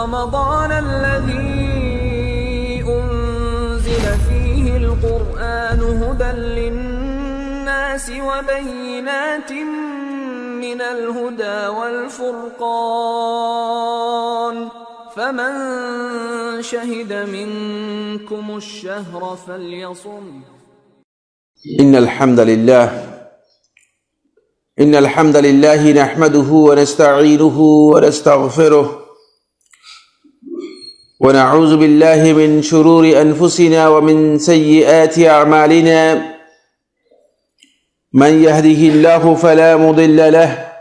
رمضان الذي أنزل فيه القرآن هدى للناس وبينات من الهدى والفرقان فمن شهد منكم الشهر فليصم. إن الحمد لله نحمده ونستعينه ونستغفره ونعوذ بالله من شرور أنفسنا ومن سيئات أعمالنا من يهده الله فلا مضل له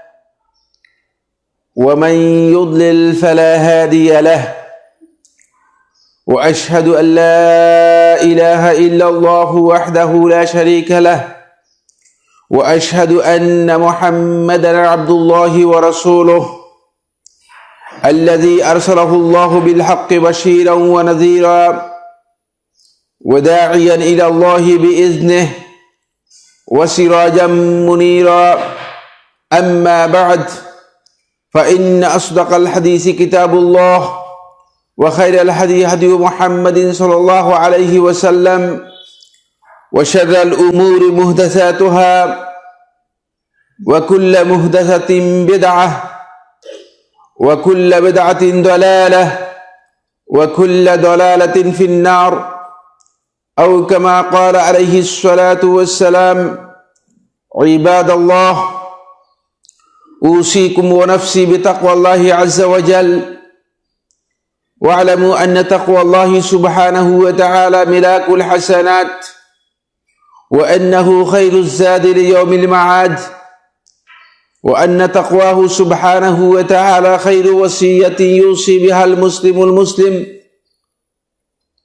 ومن يضلل فلا هادي له وأشهد أن لا إله إلا الله وحده لا شريك له وأشهد أن محمدًا عبد الله ورسوله الذي أرسله الله بالحق بشيرًا ونذيرًا وداعيًا إلى الله بإذنه وسراجًا منيرًا. أما بعد فإن أصدق الحديث كتاب الله وخير الهدي هدي محمد صلى الله عليه وسلم وشر الأمور محدثاتها وكل محدثة بدعة وكل بدعة ضلالة وكل ضلالة في النار أو كما قال عليه الصلاة والسلام. عباد الله، أوصيكم ونفسي بتقوى الله عز وجل، واعلموا أن تقوى الله سبحانه وتعالى ملاك الحسنات وأنه خير الزاد ليوم المعاد، وأن تقواه سبحانه وتعالى خير وصية يوصي بها المسلم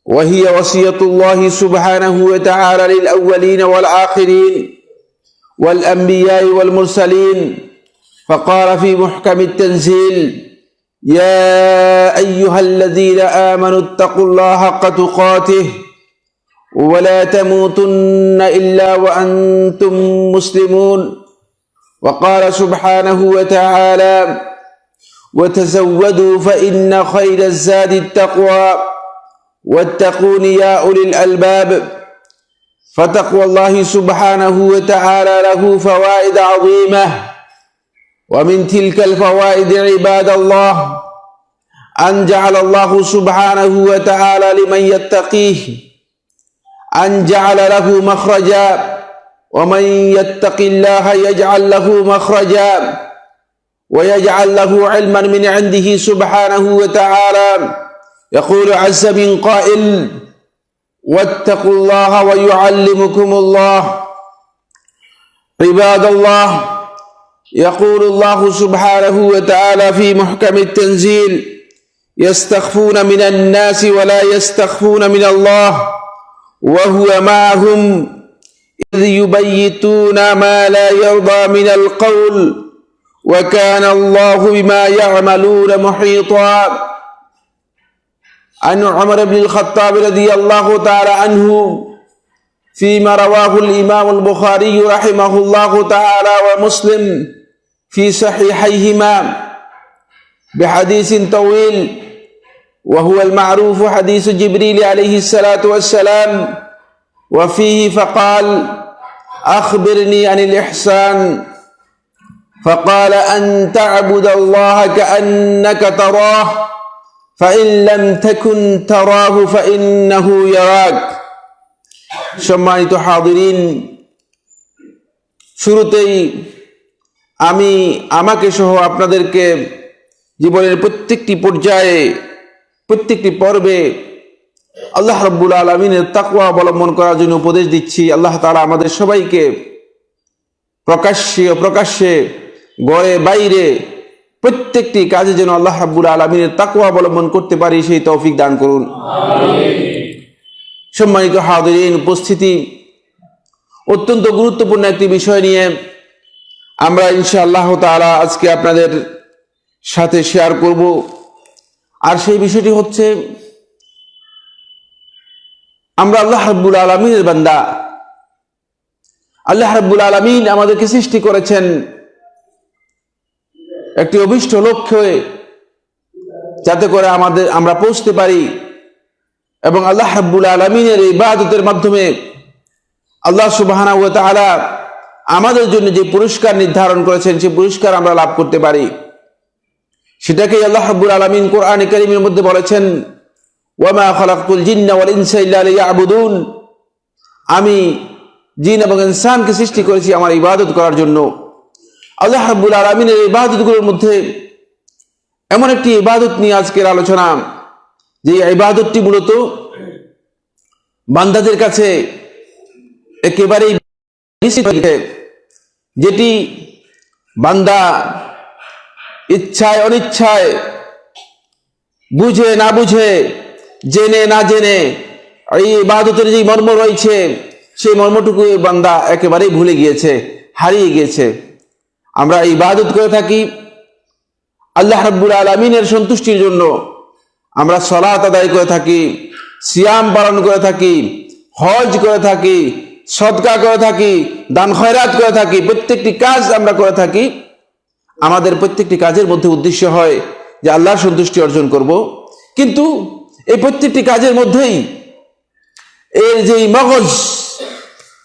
وهي وصية الله سبحانه وتعالى للأولين والآخرين والأنبياء والمرسلين. فقال في محكم التنزيل: يا أيها الذين آمنوا اتقوا الله حق تقاته ولا تموتن إلا وأنتم مسلمون. وقال سبحانه وتعالى: وتزودوا فإن خير الزاد التقوى واتقون يا أولي الألباب. فتقوى الله سبحانه وتعالى له فوائد عظيمة، ومن تلك الفوائد عباد الله أن جعل الله سبحانه وتعالى لمن يتقيه أن جعل له مخرجا، ومن يتق الله يجعل له مخرجا ويجعل له علما من عنده سبحانه وتعالى. يقول عز من قائل: واتقوا الله ويعلمكم الله. عباد الله، يقول الله سبحانه وتعالى في محكم التنزيل: يستخفون من الناس ولا يستخفون من الله وهو معهم إذ يبيتون ما لا يرضى من القول وكان الله بما يعملون محيطا. عن عمر بن الخطاب رضي الله تعالى عنه فيما رواه الإمام البخاري رحمه الله تعالى ومسلم في صحيحيهما بحديث طويل، وهو المعروف حديث جبريل عليه الصلاة والسلام، وفيه فقال: أخبرني عن الإحسان، فقال: أن تعبد الله كأنك تراه فإن لم تكن تراه فإنه يراك। সম্মানিত হাজিরিন, শুরুতেই আমি আমাকে সহ আপনাদেরকে জীবনের প্রত্যেকটি পর্যায়ে প্রত্যেকটি পর্বে আল্লাহ রাব্বুল আলামিনের তাকওয়া অবলম্বন করার জন্য উপদেশ দিচ্ছি। আল্লাহ তাআলা আমাদের সবাইকে প্রকাশ্যে ঘরে বাইরে প্রত্যেকটি কাজে যেন আল্লাহ রাব্বুল আলামিনের তাকওয়া অবলম্বন করতে পারি সেই তৌফিক দান করুন। সম্মানিত হাজিরিন, উপস্থিতি, অত্যন্ত গুরুত্বপূর্ণ একটি বিষয় নিয়ে আমরা ইনশাআল্লাহ তাআলা আজকে আপনাদের সাথে শেয়ার করব। আর সেই বিষয়টি হচ্ছে, আমরা আল্লাহ রাব্বুল আলামিনের বান্দা। আল্লাহ রাব্বুল আলামিন আমাদেরকে সৃষ্টি করেছেন একটি অভিষ্ট লক্ষ্যে, যাতে করে আমরা পৌঁছতে পারি এবং আল্লাহ রাব্বুল আলামিনের ইবাদতের মাধ্যমে আল্লাহ সুবহানাহু ওয়া তাআলা আমাদের জন্য যে পুরস্কার নির্ধারণ করেছেন সেই পুরস্কার আমরা লাভ করতে পারি। সেটাকেই আল্লাহ রাব্বুল আলামিন কোরআনে কারীমের মধ্যে বলেছেন, ওয়ামা খালাকতুল জিন্না ওয়াল ইনসা ইল্লা লিয়াবুদুন, আমি জিন এবং ইনসানকে সৃষ্টি করেছি আমার ইবাদত করার জন্য। আল্লাহ রাব্বুল আলামিনের ইবাদতগুলোর মধ্যে এমন একটি ইবাদত নিয়ে আজকের আলোচনা, যে ইবাদতটি মূলত বান্দাদের কাছে একেবারেই যেটি বান্দা ইচ্ছায় অনিচ্ছায়, বুঝে না বুঝে, জেনে না জেনে এই ইবাদতের যে মর্ম রয়েছে সেই মর্মটুকু বান্দা একেবারেই ভুলে গিয়েছে, হারিয়ে গিয়েছে। আমরা ইবাদত করে থাকি আল্লাহ রাব্বুল আলামিনের সন্তুষ্টির জন্য। আমরা সালাত আদায় করে থাকি, সিয়াম পালন করে থাকি, হজ করে থাকি, সদকা করে থাকি, দান খয়রাত করে থাকি, প্রত্যেকটি কাজ আমরা করে থাকি। আমাদের প্রত্যেকটি কাজের মধ্যে উদ্দেশ্য হয় যে আল্লাহর সন্তুষ্টি অর্জন করব। কিন্তু এই প্রত্যেকটি কাজের মধ্যেই এর যেই মগজ,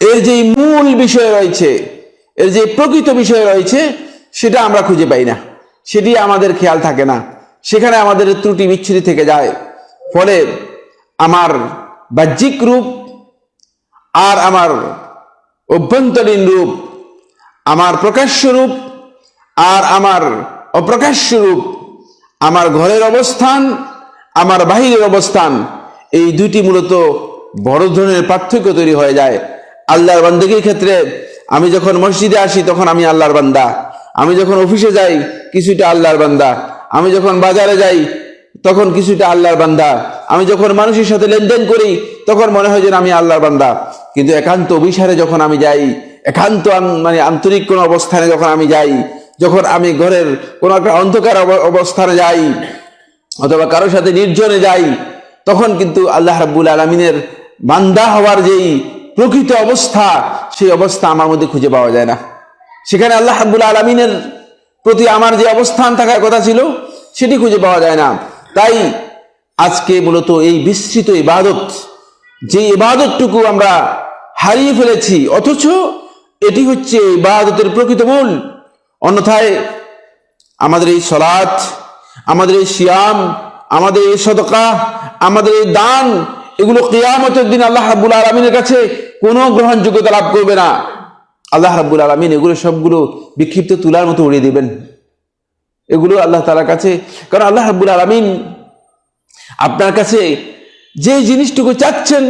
এর যেই মূল বিষয় রয়েছে, এর যে প্রকৃত বিষয় রয়েছে, সেটা আমরা খুঁজে পাই না, সেটি আমাদের খেয়াল থাকে না, সেখানে আমাদের ত্রুটি বিচ্ছুতি থেকে যায়। ফলে আমার বাহ্যিক রূপ আর আমার অভ্যন্তরীণ রূপ, আমার প্রকাশ্য রূপ আর আমার অপ্রকাশ্য রূপ, আমার ঘরের অবস্থান, আমার বাহিরের অবস্থান, এই দুইটি মূলত বড় ধরনের পার্থক্য তৈরি হয়ে যায়। আল্লাহর বান্দাগির ক্ষেত্রে আমি যখন মসজিদে আসি তখন আমি আল্লাহর বান্দা, আমি যখন অফিসে যাই কিছুটা আল্লাহর বান্দা, আমি যখন বাজারে যাই তখন কিছুটা আল্লাহর বান্দা, আমি যখন মানুষের সাথে লেনদেন করি তখন মনে হয় যেন আমি আল্লাহর বান্দা। কিন্তু একান্ত অভিসারে যখন আমি যাই, একান্ত আন্তরিক কোনো অবস্থানে যখন আমি যাই, যখন আমি ঘরের কোনো একটা অন্ধকার অবস্থানে যাই অথবা কারোর সাথে নির্জনে যাই, তখন কিন্তু আল্লাহ রাব্বুল আলামিনের বান্দা হওয়ার যেই প্রকৃত অবস্থা, সেই অবস্থা আমার মধ্যে খুঁজে পাওয়া যায় না। সেখানে আল্লাহ রাব্বুল আলামিনের প্রতি আমার যে অবস্থান থাকার কথা ছিল সেটি খুঁজে পাওয়া যায় না। তাই আজকে মূলত এই বিস্তৃত ইবাদত, যে ইবাদতটুকু আমরা হারিয়ে ফেলেছি, অথচ এটি হচ্ছে ইবাদতের প্রকৃত মূল। অন্যথায় আমাদের এই সালাত, আমাদের এই সিয়াম, আমাদের এই সদকা, আমাদের এই দান, এগুলো কিয়ামতের দিন আল্লাহ রাব্বুল আলামিনের কাছে কোনো গ্রহণযোগ্যতা লাভ করবে না। আল্লাহ রাব্বুল আলামিন এগুলো সবগুলো বিক্ষিপ্ত তুলার মতো উড়িয়ে দিবেন এগুলো আল্লাহ তাআলার কাছে। কারণ আল্লাহ রাব্বুল আলামিন আপনার কাছে যে জিনিসটুকু চাচ্ছেন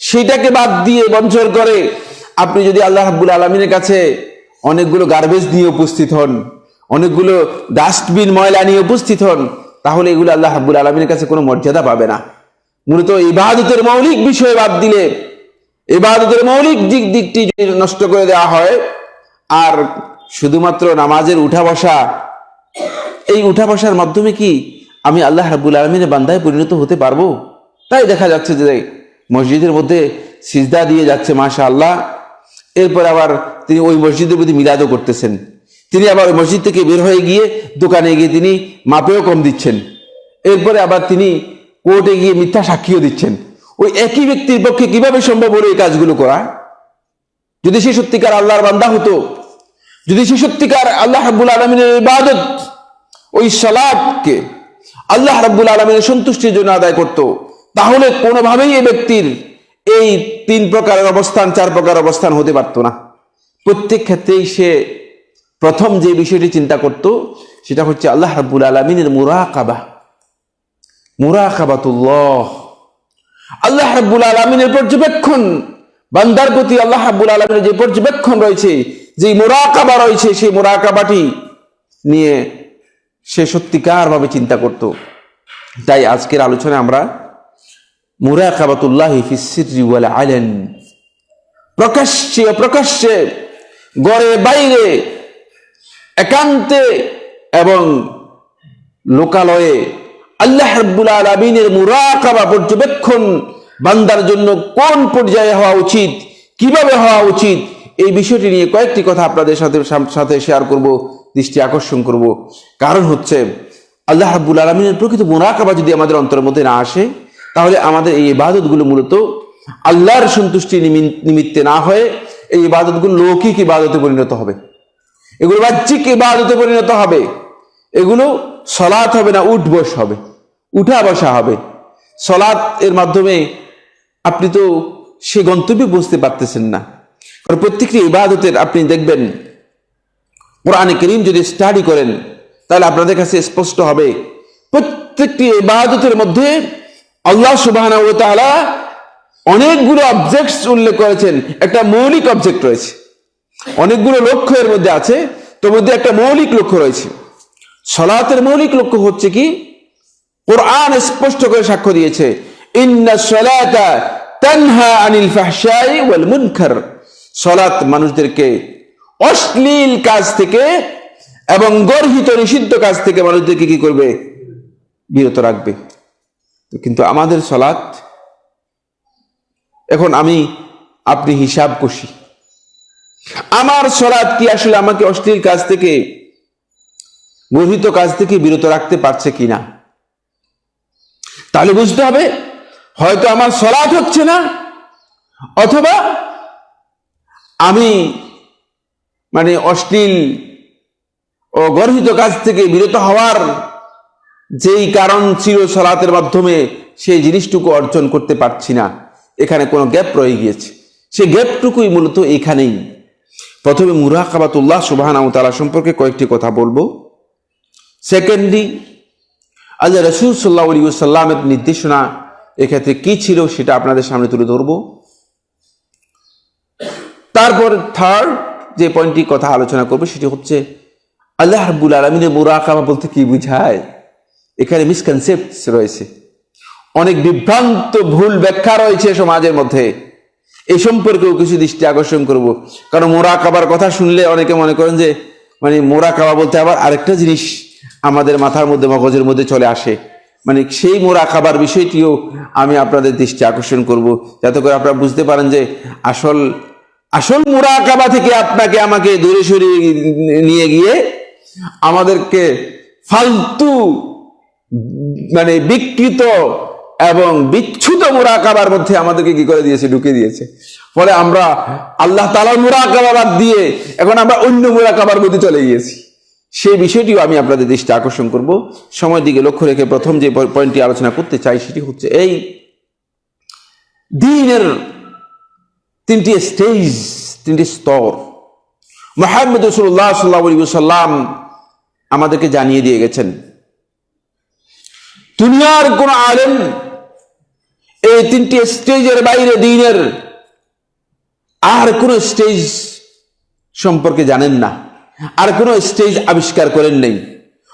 সেটাকে বাদ দিয়ে বঞ্চন করে আপনি যদি আল্লাহ রাব্বুল আলামিনের কাছে অনেকগুলো গার্বেজ নিয়ে উপস্থিত হন, অনেকগুলো ডাস্টবিন ময়লা নিয়ে উপস্থিত হন, তাহলে এগুলো আল্লাহ রাব্বুল আলামিনের কাছে কোনো মর্যাদা পাবে না। মূলত ইবাদতের মৌলিক বিষয় বাদ দিলে, ইবাদতের মৌলিক দিকটি যদি নষ্ট করে দেওয়া হয়, আর শুধুমাত্র নামাজের উঠা বসা, এই উঠা বসার মাধ্যমে কি আমি আল্লাহ রাব্বুল আলামিনের বান্দায় পরিণত হতে পারবো? তাই দেখা যাচ্ছে যে মসজিদের মধ্যে সিজদা দিয়ে যাচ্ছে মাশাআল্লাহ, এরপর আবার তিনি ওই মসজিদের প্রতি মিলাদও করতেছেন, তিনি আবার ওই মসজিদ থেকে বের হয়ে গিয়ে দোকানে গিয়ে তিনি মাপেও কম দিচ্ছেন, এরপরে আবার তিনি কোর্টে গিয়ে মিথ্যা সাক্ষীও দিচ্ছেন। ওই একই ব্যক্তির পক্ষে কিভাবে সম্ভব হলো এই কাজগুলো করা? যদি সে সত্যিকার আল্লাহর বান্দা হতো, যদি সে সত্যিকার আল্লাহ রাব্বুল আলামিনের ইবাদত, ওই সালাতকে আল্লাহ রাব্বুল আলামিনের সন্তুষ্টির জন্য আদায় করত, তাহলে কোনোভাবেই এই ব্যক্তির এই 3 প্রকারের অবস্থান, 4 প্রকার অবস্থান হতে পারত না। প্রত্যেক ক্ষেত্রেই সে প্রথম যে বিষয়টি চিন্তা করত সেটা হচ্ছে আল্লাহ রাব্বুল আলামিনের মুরাকাবা, মুরাকাবাতুল্লাহ, আল্লাহ রাব্বুল আলামিনের পর্যবেক্ষণ। বান্দার প্রতি আল্লাহ রাব্বুল আলামিনের যে পর্যবেক্ষণ রয়েছে, যে মুরাকাবা রয়েছে, সেই মুরাকাবাটি নিয়ে সে সত্যিকার ভাবে চিন্তা করত। তাই আজকের আলোচনায় আমরা মুরাকাবাতুল্লাহি ফিস সিররি ওয়াল আলান, প্রকাশ্যে অপ্রকাশ্যে, ঘরে বাইরে, একান্তে এবং লোকালয়ে আল্লাহ রাব্বুল আলামিনের মুরাকাবা, পর্যবেক্ষণ বান্দার জন্য কোন পর্যায়ে হওয়া উচিত, কিভাবে হওয়া উচিত, এই বিষয়টি নিয়ে কয়েকটি কথা আপনাদের সাথে শেয়ার করব, দৃষ্টি আকর্ষণ করব। কারণ হচ্ছে আল্লাহ রাব্বুল আলামিনের প্রকৃত মুরাকাবা যদি আমাদের অন্তরের মধ্যে না আসে, তাহলে আমাদের এই ইবাদতগুলো মূলত আল্লাহর সন্তুষ্টি নিমিত্তে না হয়ে এই ইবাদতগুলো লৌকিক ইবাদতে পরিণত হবে, এগুলো বাহ্যিক ইবাদতে পরিণত হবে। এগুলো সলাত হবে না, উঠ বস হবে, উঠা বসা হবে। সলাত এর মাধ্যমে আপনি তো সে গন্তব্যে বুঝতে পারতেছেন না। কারণ প্রত্যেকটি ইবাদতের আপনি দেখবেন, কোরআনে কারীম যদি স্টাডি করেন তাহলে আপনাদের কাছে স্পষ্ট হবে প্রত্যেকটি ইবাদতের মধ্যে আল্লাহ সুবহানাহু ওয়া তাআলা অনেকগুলো অবজেক্টস উল্লেখ করেছেন। একটা মৌলিক অবজেক্ট রয়েছে, অনেকগুলো লক্ষ্য এর মধ্যে আছে, তোর মধ্যে একটা মৌলিক লক্ষ্য রয়েছে। সালাতের মৌলিক লক্ষ্য হচ্ছে কি? কোরআন স্পষ্ট করে সাক্ষ্য দিয়েছে, ইন্নাস সালাতা তানহা আনিল ফাহশাই ওয়াল মুনকার। সালাত মানুষদেরকে অশ্লীল কাজ থেকে এবং গর্হিত নিষিদ্ধ কাজ থেকে মানুষদেরকে কি করবে? বিরত রাখবে। কিন্তু আমাদের সালাত, এখন আপনি হিসাব কষি, আমার সালাত কি আসলে আমাকে অশ্লীল কাজ থেকে, গর্হিত কাজ থেকে বিরত রাখতে পারছে কিনা? তাহলে বুঝতে হবে হয়তো আমার সালাত হচ্ছে না, অথবা আমি অশ্লীল ও গর্হিত কাজ থেকে বিরত হওয়ার যেই কারণ ছিল সালাতের মাধ্যমে সেই জিনিসটুকু অর্জন করতে পারছি না। এখানে কোনো গ্যাপ রয়ে গিয়েছে, সেই গ্যাপটুকুই মূলত এখানেই। প্রথমে মুরাকাবাতুল্লাহ সুবহানাহু ওয়া তাআলা সম্পর্কে কয়েকটি কথা বলবো। সেকেন্ডলি, আল্লাহ রাসূল সাল্লাল্লাহু আলাইহি ওয়াসাল্লামের নির্দেশনা এক্ষেত্রে কি ছিল সেটা আপনাদের সামনে তুলে ধরবো। তারপর থার্ড যে পয়েন্টটি কথা আলোচনা করবো সেটি হচ্ছে আল্লাহ রাব্বুল আলামিনের মুরাকাবা বলতে কি বুঝায়। এখানে মিসকনসেপ্টস রয়েছে, অনেক বিভ্রান্ত ভুল ব্যাখ্যা রয়েছে সমাজের মধ্যে। এই সম্পর্কেও কিছু দৃষ্টি আকর্ষণ করব। কারণ মুরাকাবার কথা শুনলে অনেকে মনে করেন যে মুরাকাবা বলতে আবার আরেকটা জিনিস আমাদের মাথার মধ্যে, মগজের মধ্যে চলে আসে। সেই মুরাকাবার বিষয়টিও আমি আপনাদের দৃষ্টি আকর্ষণ করব, যাতে করে আপনারা বুঝতে পারেন যে আসল মুরাকাবা থেকে আপনাকে আমাকে দূরে সরিয়ে নিয়ে গিয়ে আমাদেরকে ফালতু বিকৃত এবং বিচ্ছুত মুরাকাবার মধ্যে আমাদেরকে কি করে দিয়েছে? ঢুকে দিয়েছে। ফলে আমরা আল্লাহ তাআলার মুরাকাবা বাদ দিয়ে এখন আমরা অন্য মুরাকাবার মধ্যে চলে গিয়েছি। সেই বিষয়টিও আমি আপনাদের দৃষ্টি আকর্ষণ করব। সময়ের দিকে লক্ষ্য রেখে প্রথম যে পয়েন্টটি আলোচনা করতে চাই সেটি হচ্ছে এই দ্বীনের তিনটি স্টেজ, তিনটি স্তর মুহাম্মদ রাসূলুল্লাহ সাল্লাল্লাহু আলাইহি ওয়াসাল্লাম আমাদেরকে জানিয়ে দিয়ে গেছেন। দুনিয়ার কোন আলেম এই তিনটি স্টেজের বাইরে দ্বীনের আর কোন স্টেজ সম্পর্কে জানেন না, আর কোন স্টেজ আবিষ্কার করেন নেই,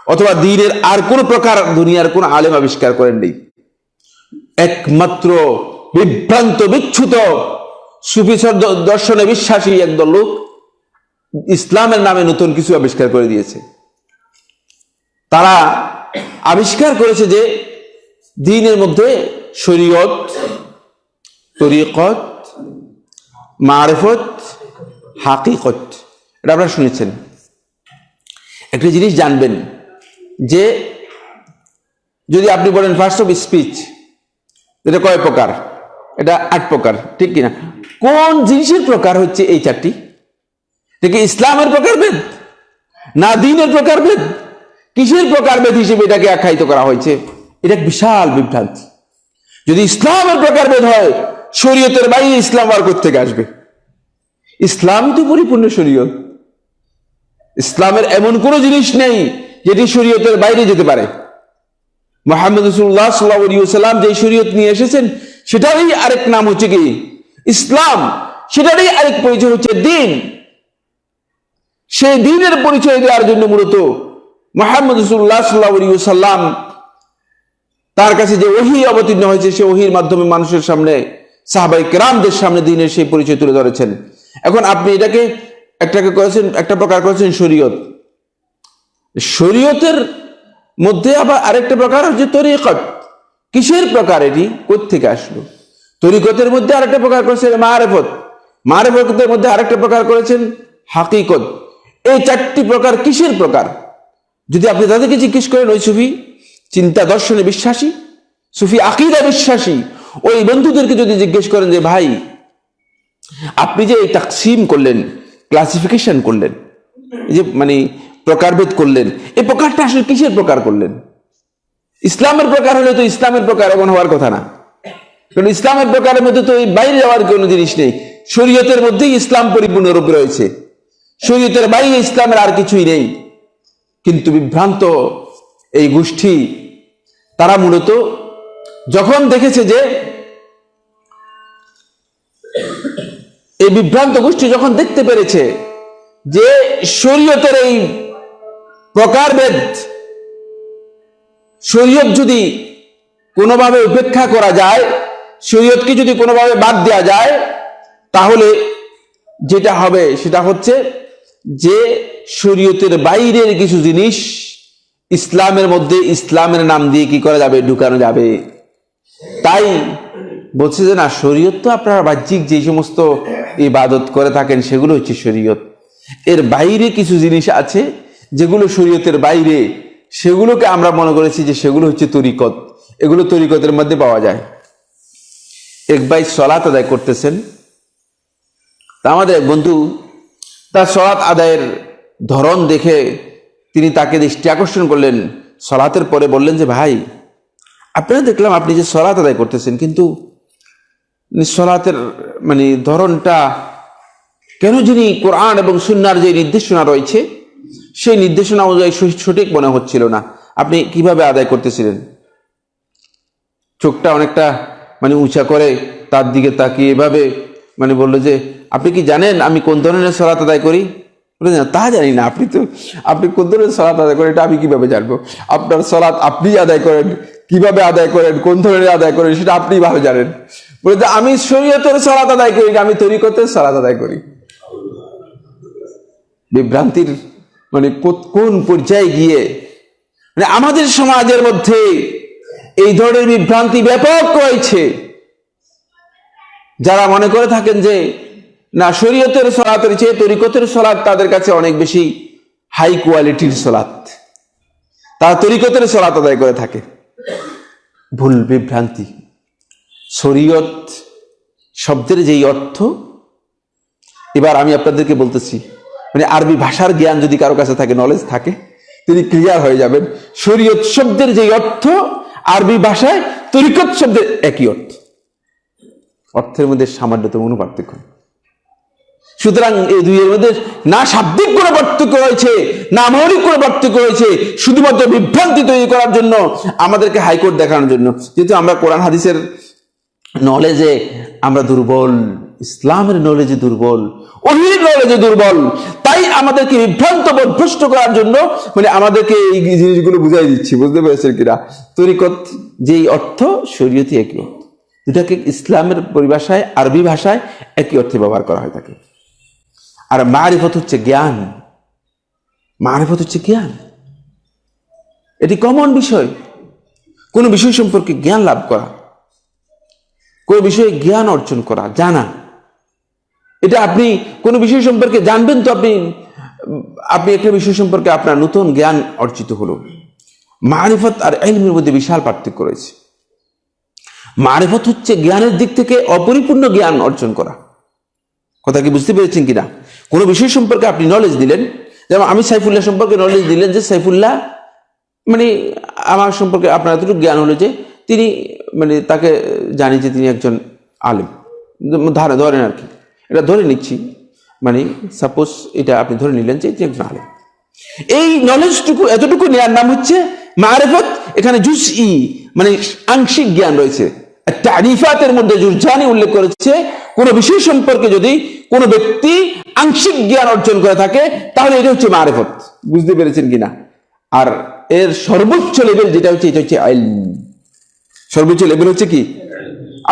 অথবা দ্বীনের আর কোন প্রকার দুনিয়ার কোন আলেম আবিষ্কার করেন নেই। একমাত্র বিভ্রান্ত বিচ্ছুত সুফি দর্শনে বিশ্বাসী একদল লোক ইসলামের নামে নতুন কিছু আবিষ্কার করে দিয়েছে। তারা আবিষ্কার করেছে যে দ্বীনের মধ্যে শরীয়ত, তরিকত, মারিফত, হাকিকত, এটা আপনারা শুনেছেন। একটা জিনিস জানবেন যে যদি আপনি বলেন ফার্স্ট অফ স্পিচ, এটা কয় প্রকার? এটা 8 প্রকার, ঠিক কিনা? কোন জিনিসের প্রকার হচ্ছে এই 4টি? এটা ইসলামের প্রকারভেদ না দ্বীনের প্রকারভেদ? কিসের প্রকারভেদ হিসেবে এটাকে আখ্যায়িত করা হয়েছে? এটা বিশাল বিভ্রান্তি। যদি ইসলামের প্রকারভেদ হয়, শরীয়তের বাইরে ইসলাম আর কোথা থেকে আসবে? ইসলাম তো পরিপূর্ণ শরীয়ত। ইসলামের এমন কোনো জিনিস নেই যেটি শরীয়তের বাইরে যেতে পারে। মুহাম্মদ রাসূলুল্লাহ সাল্লাল্লাহু আলাইহি ওয়াসাল্লাম যে শরীয়ত নিয়ে এসেছেন সেটারই আরেক নাম হচ্ছে কি? ইসলাম। সেটারই আরেক পরিচয় হচ্ছে দ্বীন। সেই দ্বীনের পরিচয় দেওয়ার জন্য মূলত মুহাম্মদ রাসূলুল্লাহ সাল্লাল্লাহু আলাইহি ওয়াসাল্লাম তার কাছে যে ওহী অবতীর্ণ হয়েছে সেই ওহীর মাধ্যমে মানুষের সামনে, সাহাবায়ে কেরামদের সামনে দ্বীনের সেই পরিচয় তুলে ধরেছেন। এখন আপনি এটাকে একটা প্রকার করেছেন শরীয়ত। শরীয়তের মধ্যে আবার আরেকটা প্রকার হচ্ছে তরিকত। কিসের প্রকার? এটি কোথা থেকে আসলো? তরিকতের মধ্যে আরেকটা প্রকার করেছেন মারিফত, মারিফতের মধ্যে আরেকটা প্রকার করেছেন হাকিকত। এই 4টি প্রকার কিসের প্রকার? যদি আপনি তাদেরকে জিজ্ঞেস করেন, ওই সুফি চিন্তা দর্শনে বিশ্বাসী, সুফি আকীদা বিশ্বাসী ওই বন্ধুদেরকে যদি জিজ্ঞেস করেন যে ভাই আপনি যে এই তাকসিম করলেন, ক্লাসিফিকেশন করলেন, যে মানে প্রকারভেদ করলেন, এই প্রকারটা আসলে কিসের প্রকার করলেন? ইসলামের প্রকার হলে তো ইসলামের প্রকার এমন হওয়ার কথা না, কারণ ইসলামের প্রকারের মধ্যে তো এই বাইরে যাওয়ার কোনো জিনিস নেই। শরীয়তের মধ্যেই ইসলাম পরিপূর্ণ রূপে রয়েছে, শরীয়তের বাইরে ইসলামের আর কিছুই নেই। কিন্তু বিভ্রান্ত এই গোষ্ঠী তারা মূলত যখন দেখেছে যে এই বিভ্রান্ত গোষ্ঠী যখন দেখতে পেরেছে যে শরীয়তের এই প্রকারভেদ, শরীয়ত যদি কোনোভাবে উপেক্ষা করা যায়, শরীয়তকে যদি কোনোভাবে বাদ দেওয়া যায়, তাহলে যেটা হবে সেটা হচ্ছে যে শরীয়তের বাইরের কিছু জিনিস ইসলামের মধ্যে ইসলামের নাম দিয়ে কি করা যাবে, ঢুকানো যাবে। তাই বলছে যে না, শরীয়ত তো আপনারা বাহ্যিক যে সমস্ত ইবাদত করে থাকেন সেগুলো হচ্ছে শরীয়ত, এর বাইরে কিছু জিনিস আছে যেগুলো শরীয়তের বাইরে, সেগুলোকে আমরা মনে করেছি যে সেগুলো হচ্ছে তরিকত, এগুলো তরিকতের মধ্যে পাওয়া যায়। এক ভাই সলাত আদায় করতেছেন, তা আমাদের এক বন্ধু তার সলাত আদায়ের ধরন দেখে তিনি তাকে দৃষ্টি আকর্ষণ করলেন। সলাতের পরে বললেন যে ভাই, আপনারা দেখলাম আপনি যে সলাত আদায় করতেছেন, কিন্তু সলাতের মানে ধরনটা কেন যিনি কোরআন এবং সুন্নাহর যে নির্দেশনা রয়েছে সেই নির্দেশনা অনুযায়ী সঠিক মনে হচ্ছিল না। আপনি কিভাবে আদায় করতেছিলেন? চোখটা অনেকটা মানে উঁচা করে তার দিকে তাকিয়ে এভাবে মানে বললো যে আপনি কি জানেন আমি কোন ধরনের সলাত আদায় করি? বলে না, তা জানি না। আপনি কোন ধরনের সলাত আদায় করেন এটা আমি কিভাবে জানবো? আপনার সলাত আপনি আদায় করেন, কিভাবে আদায় করেন, কোন ধরনের আদায় করেন সেটা আপনি ভালো জানেন। বলে যে আমি শরীয়তের সলাত আদায় করি না, আমি তরিকতের সলাত আদায় করি। বিভ্রান্তির মানে কোন পর্যায়ে গিয়ে মানে আমাদের সমাজের মধ্যে এই ধরনের বিভ্রান্তি ব্যাপক রয়েছে। যারা মনে করে থাকেন যে না, শরীয়তের সলাতের চেয়ে তরিকতের সলাত তাদের কাছে অনেক বেশি হাই কোয়ালিটির সলাত, তারা তরিকতের সলাত আদায় করে থাকে। ভুল, বিভ্রান্তি। শরীয়ত শব্দের যেই অর্থ, এবার আমি আপনাদেরকে বলতেছি, মানে আরবি ভাষার জ্ঞান যদি কারো কাছে থাকে, নলেজ থাকে, তিনি ক্লিয়ার হয়ে যাবেন। শরীয়ত শব্দের যেই অর্থ আরবি ভাষায় তরিকত শব্দের একই অর্থ, অর্থের মধ্যে সামান্যতম কোনো পার্থক্য। সুতরাং এই দুইয়ের মধ্যে না শাব্দিক কোনো পার্থক্য রয়েছে, না মৌলিক কোনো পার্থক্য রয়েছে, শুধুমাত্র বিভ্রান্তি তৈরি করার জন্য, আমাদেরকে হাইকোর্ট দেখানোর জন্য। যেহেতু আমরা কোরআন হাদিসের নলেজে আমরা দুর্বল, ইসলামের নলেজে দুর্বল, ওহীর নলেজে দুর্বল, তাই আমাদেরকে বিভ্রান্ত বদভ্রষ্ট করার জন্য মানে আমাদেরকে এই জিনিসগুলো বুঝাই দিচ্ছি। বুঝতে পেরেছেন কিনা? তরিকত যেই অর্থ, শরীয়তি একই অর্থ, দুটাকে ইসলামের পরিভাষায় আরবি ভাষায় একই অর্থে ব্যবহার করা হয় থাকে। আর মারিফত হচ্ছে জ্ঞান, মারিফত হচ্ছে জ্ঞান, এটি কমন বিষয়। কোনো বিষয় সম্পর্কে জ্ঞান লাভ করা, কোনো বিষয়ে জ্ঞান অর্জন করা, জানা, এটা আপনি কোনো বিষয় সম্পর্কে জানবেন তো আপনি একটা বিষয় সম্পর্কে আপনার নতুন জ্ঞান অর্জিত হলো। মারিফত আর ইলমের মধ্যে বিশাল পার্থক্য রয়েছে। মারিফত হচ্ছে জ্ঞানের দিক থেকে অপরিপূর্ণ জ্ঞান অর্জন করা। কথা কি বুঝতে পেরেছেন কিনা? কোনো বিষয় সম্পর্কে আপনি নলেজ দিলেন, যেমন আমি সাইফুল্লাহ সম্পর্কে নলেজ দিলেন যে সাইফুল্লাহ মানে আমার সম্পর্কে আপনার এতটুকু জ্ঞান হলো যে তিনি মানে তাকে জানি যে তিনি একজন আলেম, ধরেন আর কি, এটা ধরে নিচ্ছি, মানে সাপোজ এটা আপনি ধরে নিলেন যে একজন আলেম। এই নলেজটুকু এতটুকু নেওয়ার নাম হচ্ছে মারিফত। এখানে জুজই মানে আংশিক জ্ঞান রয়েছে। তারিফাতের মধ্যে জুরজানি উল্লেখ করেছে কোন বিষয় সম্পর্কে যদি কোনো ব্যক্তি আংশিক জ্ঞান অর্জন করে থাকে তাহলে এটা হচ্ছে মারিফত। বুঝতে পেরেছেন কিনা? আর এর সর্বোচ্চ লেভেল যেটা হচ্ছে এটা হচ্ছে ইলম। সর্বোচ্চ লেভেল হচ্ছে কি?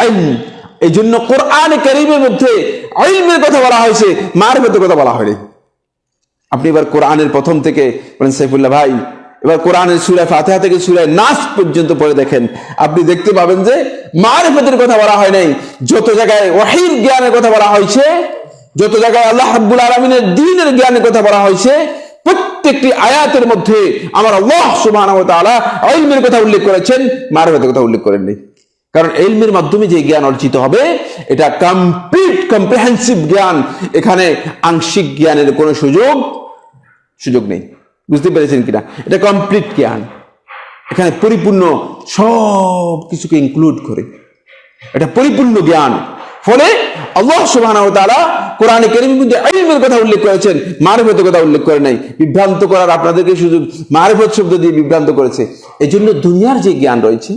ইলম। এই জন্য কোরআনে কারীমের মধ্যে ইলমের কথা বলা হয়েছে, মারিফতের কথা বলা হয়নি। আপনি এবার কোরআনের প্রথম থেকে বলেন সাইফুল্লাহ ভাই, এবার কোরআনের সূরা ফাতিহা থেকে সূরা নাস পর্যন্ত পড়ে দেখেন, আপনি দেখতে পাবেন যে মারিফতের কথা বলা হয় নাই। যত জায়গায় ওহীর জ্ঞানের কথা বলা হয়েছে, যত জায়গায় আল্লাহ রাব্বুল আলামিনের দ্বীনের জ্ঞানের কথা বলা হয়েছে, প্রত্যেকটি আয়াতের মধ্যে আমার আল্লাহ সুবহানাহু ওয়া তাআলা ইলমের কথা উল্লেখ করেছেন, মারিফাতের কথা উল্লেখ করেননি। কারণ ইলমের মাধ্যমে যে জ্ঞান অর্জিত হবে এটা কমপ্লিট কম্প্রিহেনসিভ জ্ঞান, এখানে আংশিক জ্ঞানের কোনো সুযোগ নেই। বুঝতে পেরেছেন কিনা? এটা কমপ্লিট জ্ঞান, এখানে পরিপূর্ণ সব কিছুকে ইনক্লুড করে, এটা পরিপূর্ণ জ্ঞান। ফলে আল্লাহ সুবহানাহু ওয়া তাআলা কোরআনে কারীমের মধ্যে ইলমের কথা উল্লেখ করেছেন, মারিফতের কথা উল্লেখ করে নাই। বিভ্রান্ত করার আপনাদেরকে শুধু মারিফত শব্দ দিয়ে বিভ্রান্ত করেছে। এজন্য দুনিয়ার যে জ্ঞান রয়েছে,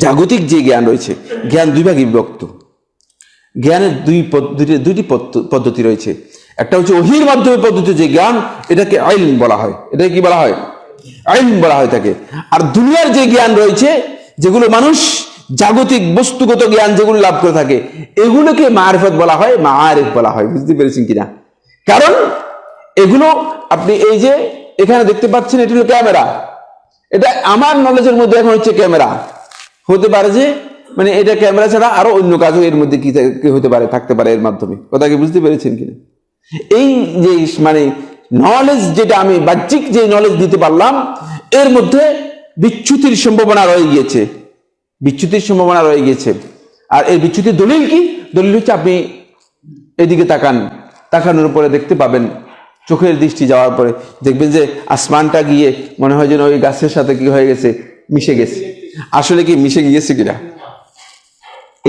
জাগতিক যে জ্ঞান রয়েছে, জ্ঞান দুই ভাগে বিভক্ত। জ্ঞানের দুইটি পদ্ধতি রয়েছে। একটা হচ্ছে ওহীর মাধ্যমে পদ্ধতি যে জ্ঞান, এটাকে ইলম বলা হয়। এটাকে কি বলা হয়? ইলম বলা হয় থাকে। আর দুনিয়ার যে জ্ঞান রয়েছে, যেগুলো মানুষ জাগতিক বস্তুগত জ্ঞান যেগুলো লাভ করে থাকে, এগুলোকে মারিফত বলা হয়, মাআরিফ বলা হয়। বুঝতে পেরেছেন কিনা? কারণ এগুলো আপনি এই যে এখানে দেখতে পাচ্ছেন, এটা হলো ক্যামেরা। এটা আমার নলেজের মধ্যে এখন হচ্ছে ক্যামেরা। হতে পারে যে মানে এটা ক্যামেরা ছাড়া আরো অন্য কাজও এর মধ্যে কি হতে পারে, থাকতে পারে এর মাধ্যমে। কথা কি বুঝতে পেরেছেন কিনা? এই যে মানে নলেজ, যেটা আমি বাহ্যিক যে নলেজ দিতে পারলাম, এর মধ্যে বিচ্যুতির সম্ভাবনা রয়ে গিয়েছে, বিচ্যুতির সম্ভাবনা রয়ে গিয়েছে। আর এই বিচ্যুতির দলিল কি? দলিল হচ্ছে আপনি এদিকে তাকানোর উপরে দেখতে পাবেন, চোখের দৃষ্টি যাওয়ার পরে দেখবেন যে আসমানটা গিয়ে মনে হয় যেন ওই গাছের সাথে কি হয়ে গেছে, মিশে গেছে। আসলে কি মিশে গিয়েছে কিনা?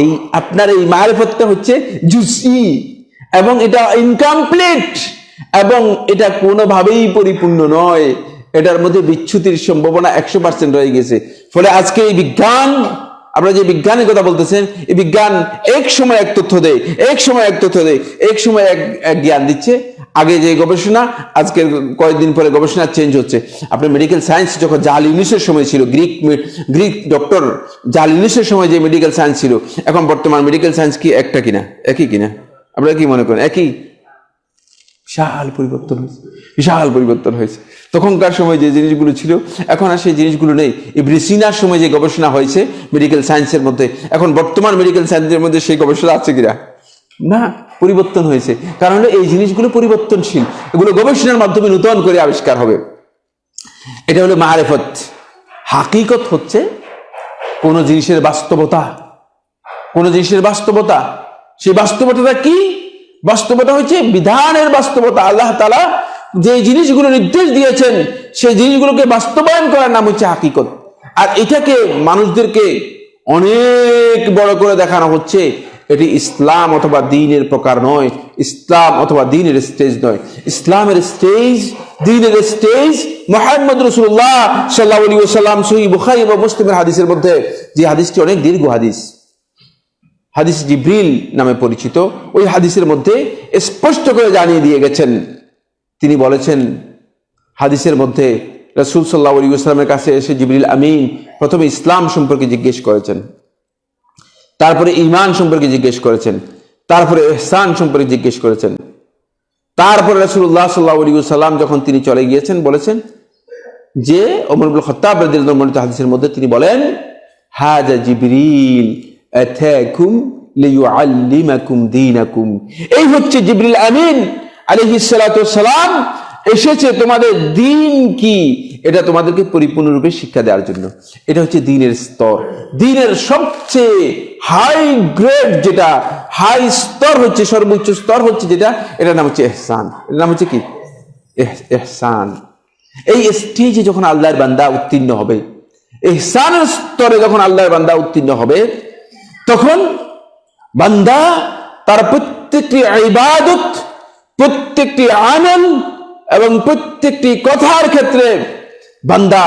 এই আপনার এই মারিফতটা হচ্ছে জুজই, এবং এটা ইনকমপ্লিট, এবং এটা কোনোভাবেই পরিপূর্ণ নয়। এটার মধ্যে বিচ্যুতির সম্ভাবনা 100% রয়ে গেছে। ফলে আজকে এই বিজ্ঞান, আপনারা যে বিজ্ঞানের কথা বলতেছেন, এই বিজ্ঞান এক সময় এক তথ্য দেয়, এক সময় এক তথ্য দেয়, এক সময় এক জ্ঞান দিচ্ছে। আগে যে গবেষণা, আজকের কয়েকদিন পরে গবেষণা চেঞ্জ হচ্ছে। আপনার মেডিকেল সায়েন্স যখন জাল ইউনিসের সময় ছিল, গ্রিক ডক্টর জাল ইউনিসের সময় যে মেডিকেল সায়েন্স ছিল, এখন বর্তমান মেডিকেল সায়েন্স কি একটা কিনা? একই কিনা? আপনারা কি মনে করেন? একই? বিশাল পরিবর্তন হয়েছে, বিশাল পরিবর্তন হয়েছে। তখনকার সময় যে জিনিসগুলো ছিল, এখন আর সেই জিনিসগুলো নেই। ইবনে সিনার সময় যে গবেষণা হয়েছে মেডিকেল সায়েন্সের মধ্যে, এখন বর্তমান মেডিকেল সায়েন্সের মধ্যে সেই গবেষণা আছে কিনা? না, পরিবর্তন হয়েছে। কারণ এই জিনিসগুলো পরিবর্তনশীল, এগুলো গবেষণার মাধ্যমে নূতন করে আবিষ্কার হবে। এটা হলো মারিফত। হাকিকত হচ্ছে কোন জিনিসের বাস্তবতা, কোন জিনিসের বাস্তবতা। সেই বাস্তবতাটা কি? বাস্তবতা হচ্ছে বিধানের বাস্তবতা। আল্লাহ তাআলা যে জিনিসগুলো নির্দেশ দিয়েছেন, সেই জিনিসগুলোকে বাস্তবায়ন করার নাম হচ্ছে হাকিকত। আর এটাকে মানুষদেরকে অনেক বড় করে দেখানো হচ্ছে। এটি ইসলাম অথবা দ্বীনের প্রকার নয়, ইসলাম অথবা দ্বীনের স্টেজ নয়। ইসলামের স্টেজ, দ্বীনের স্টেজ মুহাম্মদ রাসূলুল্লাহ সাল্লাল্লাহু আলাইহি ওয়াসাল্লাম সহিহ বুখারী এবং মুসলিমের হাদিসের মধ্যে, যে হাদিসটি অনেক দীর্ঘ হাদিস, হাদিস জিবরিল নামে পরিচিত, ওই হাদিসের মধ্যে স্পষ্ট করে জানিয়ে দিয়ে গেছেন। তিনি বলেছেন হাদিসের মধ্যে, রাসূল সাল্লাল্লাহু আলাইহি ওয়াসাল্লামের কাছে এসে জিবরিল আমিন প্রথমে ইসলাম সম্পর্কে জিজ্ঞেস করেছেন, তারপরে ঈমান সম্পর্কে জিজ্ঞেস করেছেন, তারপরে ইহসান সম্পর্কে জিজ্ঞেস করেছেন। তারপরে রাসূলুল্লাহ সাল্লাল্লাহু আলাইহি ওয়াসাল্লাম যখন তিনি চলে গিয়েছেন, বলেছেন যে ওমর ইবনে খাত্তাব রাদিয়াল্লাহু আনহু হাদিসের মধ্যে তিনি বলেন, হাযা জিবরিল আতাকুম লিয়ুআল্লিমাকুম দীনাকুম। এই হচ্ছে জিবরিল আমিন আলাইহিস সালাতু ওয়াস সালাম এসেছে তোমাদের দ্বীন কি, এটা তোমাদেরকে পরিপূর্ণরূপে শিক্ষা দেওয়ার জন্য। এটা হচ্ছে দ্বীনের স্তর। দ্বীনের সবচেয়ে হাই গ্রেড, যেটা হাই স্তর হচ্ছে, সর্বোচ্চ স্তর হচ্ছে যেটা, এটার নাম হচ্ছে ইহসান। এটার নাম হচ্ছে কি? ইহসান। এই স্টেজে যখন আল্লাহর বান্দা উত্তীর্ণ হবে, ইহসানের স্তরে যখন আল্লাহর বান্দা উত্তীর্ণ হবে, তখন বান্দা তার প্রত্যেকটি ইবাদত, প্রত্যেকটি আমল এবং প্রত্যেকটি কথার ক্ষেত্রে বান্দা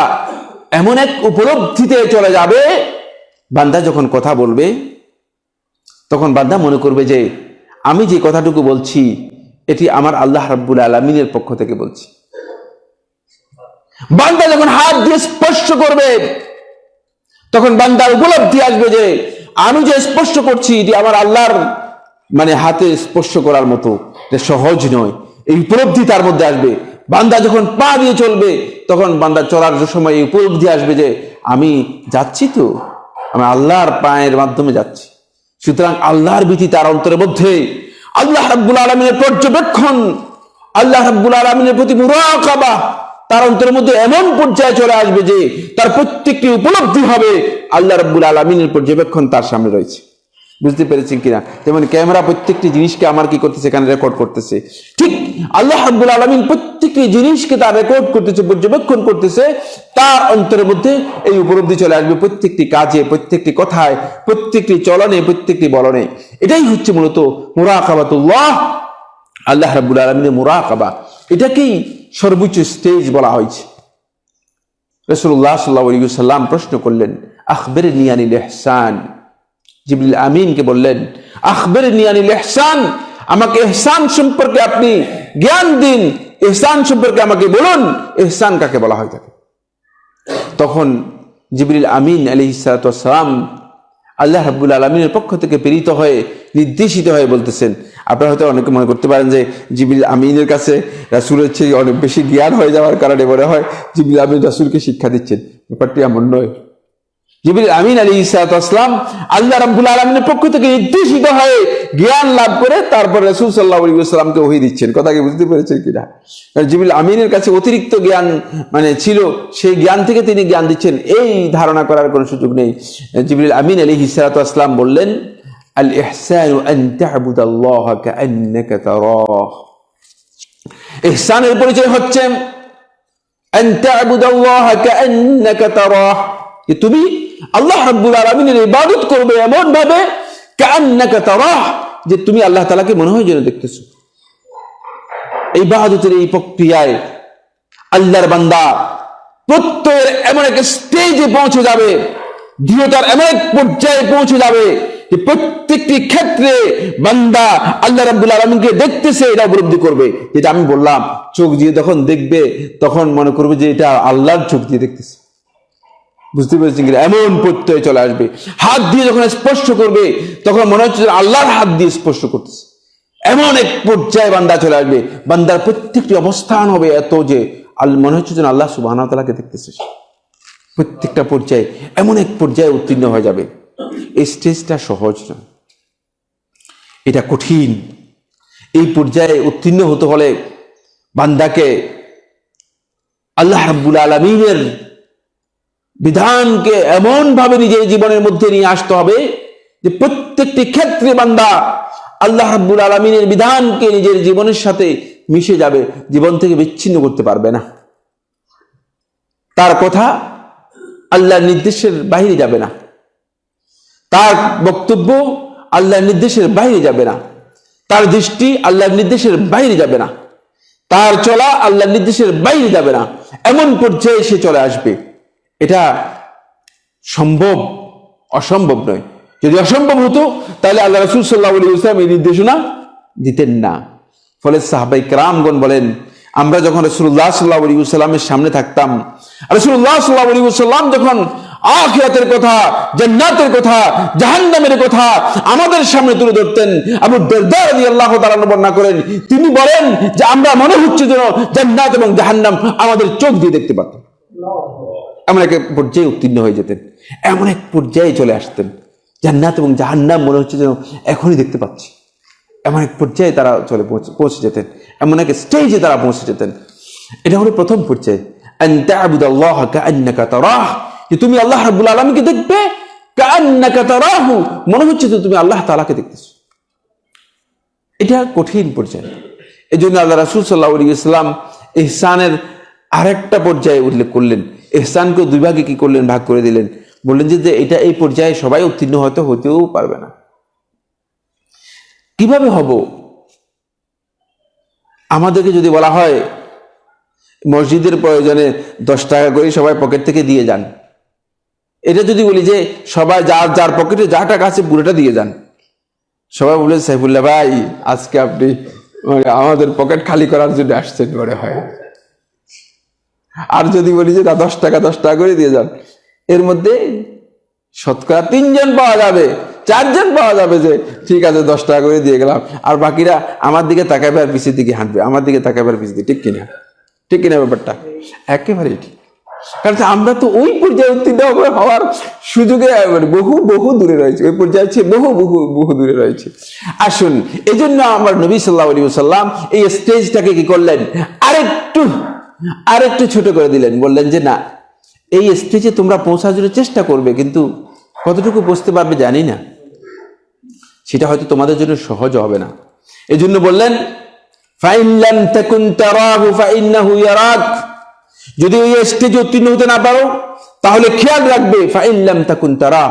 এমন এক উপলব্ধিতে চলে যাবে, বান্দা যখন কথা বলবে তখন বান্দা মনে করবে যে আমি যে কথাটুকু বলছি এটি আমার আল্লাহ রাব্বুল আলামিনের পক্ষ থেকে বলছি। বান্দা যখন হাত দিয়ে স্পর্শ করবে তখন বান্দার উপলব্ধি আসবে যে আমি যে স্পর্শ করছি এটি আমার আল্লাহর মানে হাতে স্পর্শ করার মতো, এটা সহজ নয়। এই উপলব্ধি তার মধ্যে আসবে। বান্দা যখন পা দিয়ে চলবে তখন বান্দা চলার সময় এই উপলব্ধি আসবে যে আমি যাচ্ছি তো, আমি আল্লাহর পায়ের মাধ্যমে যাচ্ছি। সুতরাং আল্লাহর ভীতি তার অন্তরের মধ্যে, আল্লাহ রাব্বুল আলামিনের পর্যবেক্ষণ, আল্লাহ রাব্বুল আলামিনের প্রতি মুরাকাবা তার অন্তরের মধ্যে এমন পর্যায়ে চলে আসবে যে তার প্রত্যেকটি উপলব্ধি হবে আল্লাহ রাব্বুল আলামিনের পর্যবেক্ষণ তার সামনে রয়েছে। বুঝতে পেরেছেন কিনা? যেমন ক্যামেরা প্রত্যেকটি জিনিসকে আমার কি করতেছে, এখানে রেকর্ড করতেছে, ঠিক আল্লাহ রাব্বুল আলামিন প্রত্যেকটি জিনিসকে তার রেকর্ড করতেছে, পর্যবেক্ষণ করতেছে। তার অন্তরের মধ্যে এই উপলব্ধি চলে আসবে প্রত্যেকটি কাজে, প্রত্যেকটি কথায়, প্রত্যেকটি চলনে, প্রত্যেকটি বলনে। এটাই হচ্ছে মূলত মুরাকাবাতুল্লাহ, আল্লাহ রাব্বুল আলামিনের মুরাকাবা। এটাকেই সর্বোচ্চ স্টেজ বলা হয়েছে। রাসূলুল্লাহ সাল্লাল্লাহু আলাইহি ওয়াসাল্লাম প্রশ্ন করলেন, আখবিরনি আনিল ইহসান। জিবরিল আমিনকে বললেন, আখবিরনি আনিল ইহসান, আমাকে ইহসান সম্পর্কে আপনি জ্ঞান দিন, ইহসান সম্পর্কে আমাকে বলুন, ইহসান কাকে বলা হয় থাকে। তখন জিবরিল আমিন আলাইহিস সালাতু ওয়াস সালাম আল্লাহ রাব্বুল আলামিনের পক্ষ থেকে প্রেরিত হয়ে নির্দেশিত হয়ে বলতেছেন। আপনারা হয়তো অনেকে মনে করতে পারেন যে জিবরিল আমিনের কাছে রাসূলের চেয়ে অনেক বেশি জ্ঞান হয়ে যাওয়ার কারণে মনে হয় জিবরিল আমিন রাসূলকে শিক্ষা দিচ্ছেন। ব্যাপারটি এমন নয়। জিবরিল আমিন আলাইহিস সালাতু ওয়াস সালাম আল্লাহ রাব্বুল আলামিনের পক্ষ থেকে নির্দেশিত হয়ে জ্ঞান লাভ করে তারপর রাসূল সাল্লাল্লাহু আলাইহি ওয়াসাল্লামকে ওহী দিচ্ছেন। কথা কি বুঝতে পেরেছেন কিনা? জিবরিল আমিনের কাছে অতিরিক্ত জ্ঞান ছিল, সেই জ্ঞান থেকে তিনি জ্ঞান দিচ্ছেন, এই ধারণা করার কোনো সুযোগ নেই। জিবরিল আমিন আলাইহিস সালাতু ওয়াস সালাম বললেন, আল ইহসানু আন তা'বুদাল্লাহা কাআন্নাকা তারাহ। ইহসানের পরিচয় হচ্ছে আন তা'বুদাল্লাহা কাআন্নাকা তারাহ, যে তুমি আল্লাহ রাব্বুল আলামিনের ইবাদত করবে এমন ভাবে কাআন্নাকা তারাহ, যে তুমি আল্লাহ তাআলাকে মনে হয় যেন দেখতেছো। ইবাদতের এই প্রক্রিয়ায় আল্লাহর বান্দা প্রত্যয়ের এমন এক স্টেজে পৌঁছে যাবে, দৃঢ়তার এমন এক পর্যায়ে পৌঁছে যাবে যে প্রত্যেকটি ক্ষেত্রে বান্দা আল্লাহ রাব্বুল আলামিনকে দেখতেছে এটা উপলব্ধি করবে। যেটা আমি বললাম, চোখ দিয়ে যখন দেখবে তখন মনে করবে যে এটা আল্লাহর চোখ দিয়ে দেখতেছে। বুঝতে পেরেছেন কিনা? এমন প্রত্যয় চলে আসবে। হাত দিয়ে যখন স্পর্শ করবে তখন মনে হচ্ছে আল্লাহর হাত দিয়ে স্পর্শ করতেছে। এমন এক পর্যায়ে বান্দা চলে আসবে, বান্দার প্রত্যেকটি অবস্থান হবে এত যে মনে হচ্ছে যেন আল্লাহ সুবহানাহু ওয়া তাআলাকে দেখতেছে। প্রত্যেকটা পর্যায়ে এমন এক পর্যায়ে উত্তীর্ণ হয়ে যাবে। এই স্টেজটা সহজ না, এটা কঠিন। এই পর্যায়ে উত্তীর্ণ হতে হলে বান্দাকে আল্লাহ রাব্বুল আলামিনের বিধানকে এমন ভাবে নিজের জীবনের মধ্যে নিয়ে আসতে হবে যে প্রত্যেকটি ক্ষেত্রে বান্দা আল্লাহ রাব্বুল আলামিনের বিধানকে নিজের জীবনের সাথে মিশে যাবে, জীবন থেকে বিচ্ছিন্ন করতে পারবে না। তার কথা আল্লাহর নির্দেশের বাইরে যাবে না, তার বক্তব্য আল্লাহর নির্দেশের বাইরে যাবে না, তার দৃষ্টি আল্লাহর নির্দেশের বাইরে যাবে না, তার চলা আল্লাহর নির্দেশের বাইরে যাবে না। এমন পর্যায়ে সে চলে আসবে। এটা সম্ভব, অসম্ভব নয়। যদি অসম্ভব হতো তাহলে আল্লাহ রাসূল সাল্লাল্লাহু আলাইহি ওয়াসাল্লাম এই নির্দেশনা দিতেন না। ফলে সাহাবায়ে কেরামগণ বলেন, আমরা যখন রাসূলুল্লাহ সাল্লাল্লাহু আলাইহি ওয়াসাল্লামের সামনে থাকতাম, রাসূলুল্লাহ সাল্লাল্লাহু আলাইহি ওয়াসাল্লাম যখন আখিরাতের কথা, জান্নাতের কথা, জাহান্নামের কথা আমাদের সামনে তুলে ধরতেন, আবু দারদা রাদিয়াল্লাহু তাআলা বর্ণনা করেন, তিনি বলেন যে আমরা মনে হচ্ছে যেন জান্নাত এবং জাহান্নাম আমাদের চোখ দিয়ে দেখতে পারতাম। এমন এক পর্যায়ে উত্তীর্ণ হয়ে যেতেন, এমন এক পর্যায়ে চলে আসতেন, জান্নাত এবং জাহান্নাম মনে হচ্ছে যেন এখনই দেখতে পাচ্ছি। এমন এক পর্যায়ে তারা পৌঁছে যেতেন, এমন এক স্টেজে তারা পৌঁছে যেতেন। এটা হলো প্রথম পর্যায়ে, আন তা'বুদাল্লাহা কাআন্নাকা তারাহ, যে তুমি আল্লাহ রাব্বুল আলামিনকে দেখবে কাআন্নাকা তারাহু, মনে হচ্ছে যে তুমি আল্লাহ তাআলাকে দেখতেছো। এটা কঠিন পর্যায়ে। এজন্য আল্লাহ রাসূল সাল্লাল্লাহু আলাইহি ওয়াসাল্লাম ইহসানের আরেকটা পর্যায়ে উল্লেখ করলেন। ইহসানকে দুই ভাগে কি করলেন, ভাগ করে দিলেন। বললেন যে এটা এই পর্যায়ে সবাই উত্তীর্ণ হয়তো হতেও পারবে না। কিভাবে হব? আমাদেরকে যদি বলা হয় মসজিদের প্রয়োজনে 10 টাকা করে সবাই পকেট থেকে দিয়ে যান, এটা যদি বলি যে সবাই যার যার পকেটে যা টাকা আছে পুরোটা দিয়ে যান, সবাই বলে সাইফুল্লাহ ভাই আজকে আপনি আমাদের পকেট খালি করার জন্য আসছেন মনে হয়। আর যদি বলি যে না 10 টাকা করে দিয়ে যান, এর মধ্যে শতকরা 3 জন পাওয়া যাবে, 4 জন পাওয়া যাবে যে ঠিক আছে 10 টাকা করে দিয়ে গেলাম, আর বাকিরা আমার দিকে তাকাবে আর পিছের দিকে হাঁটবে, আমার দিকে তাকাবে আর পিছের দিকে। ঠিক কিনা? ঠিক কিনা ব্যাপারটা? একেবারেই ঠিক। কারণ আমরা তো ওই পর্যায়ে উত্তীর্ণ হওয়ার সুযোগে বহু বহু দূরে রয়েছে, ওই পর্যায়ে চেয়ে বহু বহু বহু দূরে রয়েছে। আসুন, এই জন্য আমার নবী সাল্লাল্লাহু আলাইহি ওয়াসাল্লাম এই স্টেজটাকে কি করলেন, আরেকটু ছোট করে দিলেন। বললেন যে না, এই স্টেজে তোমরা পৌঁছার জন্য চেষ্টা করবে, কিন্তু কতটুকু পৌঁছতে পারবে জানি না, সেটা হয়তো তোমাদের জন্য সহজ হবে না। এই জন্য বললেন ফাইন লাম তাকুন তারাহু ফাইন্নাহু ইয়ারাক, যদি ওই স্টেজে উত্তীর্ণ হতে না পারো তাহলে খেয়াল রাখবে ফাইন লাম তাকুন তারাহ,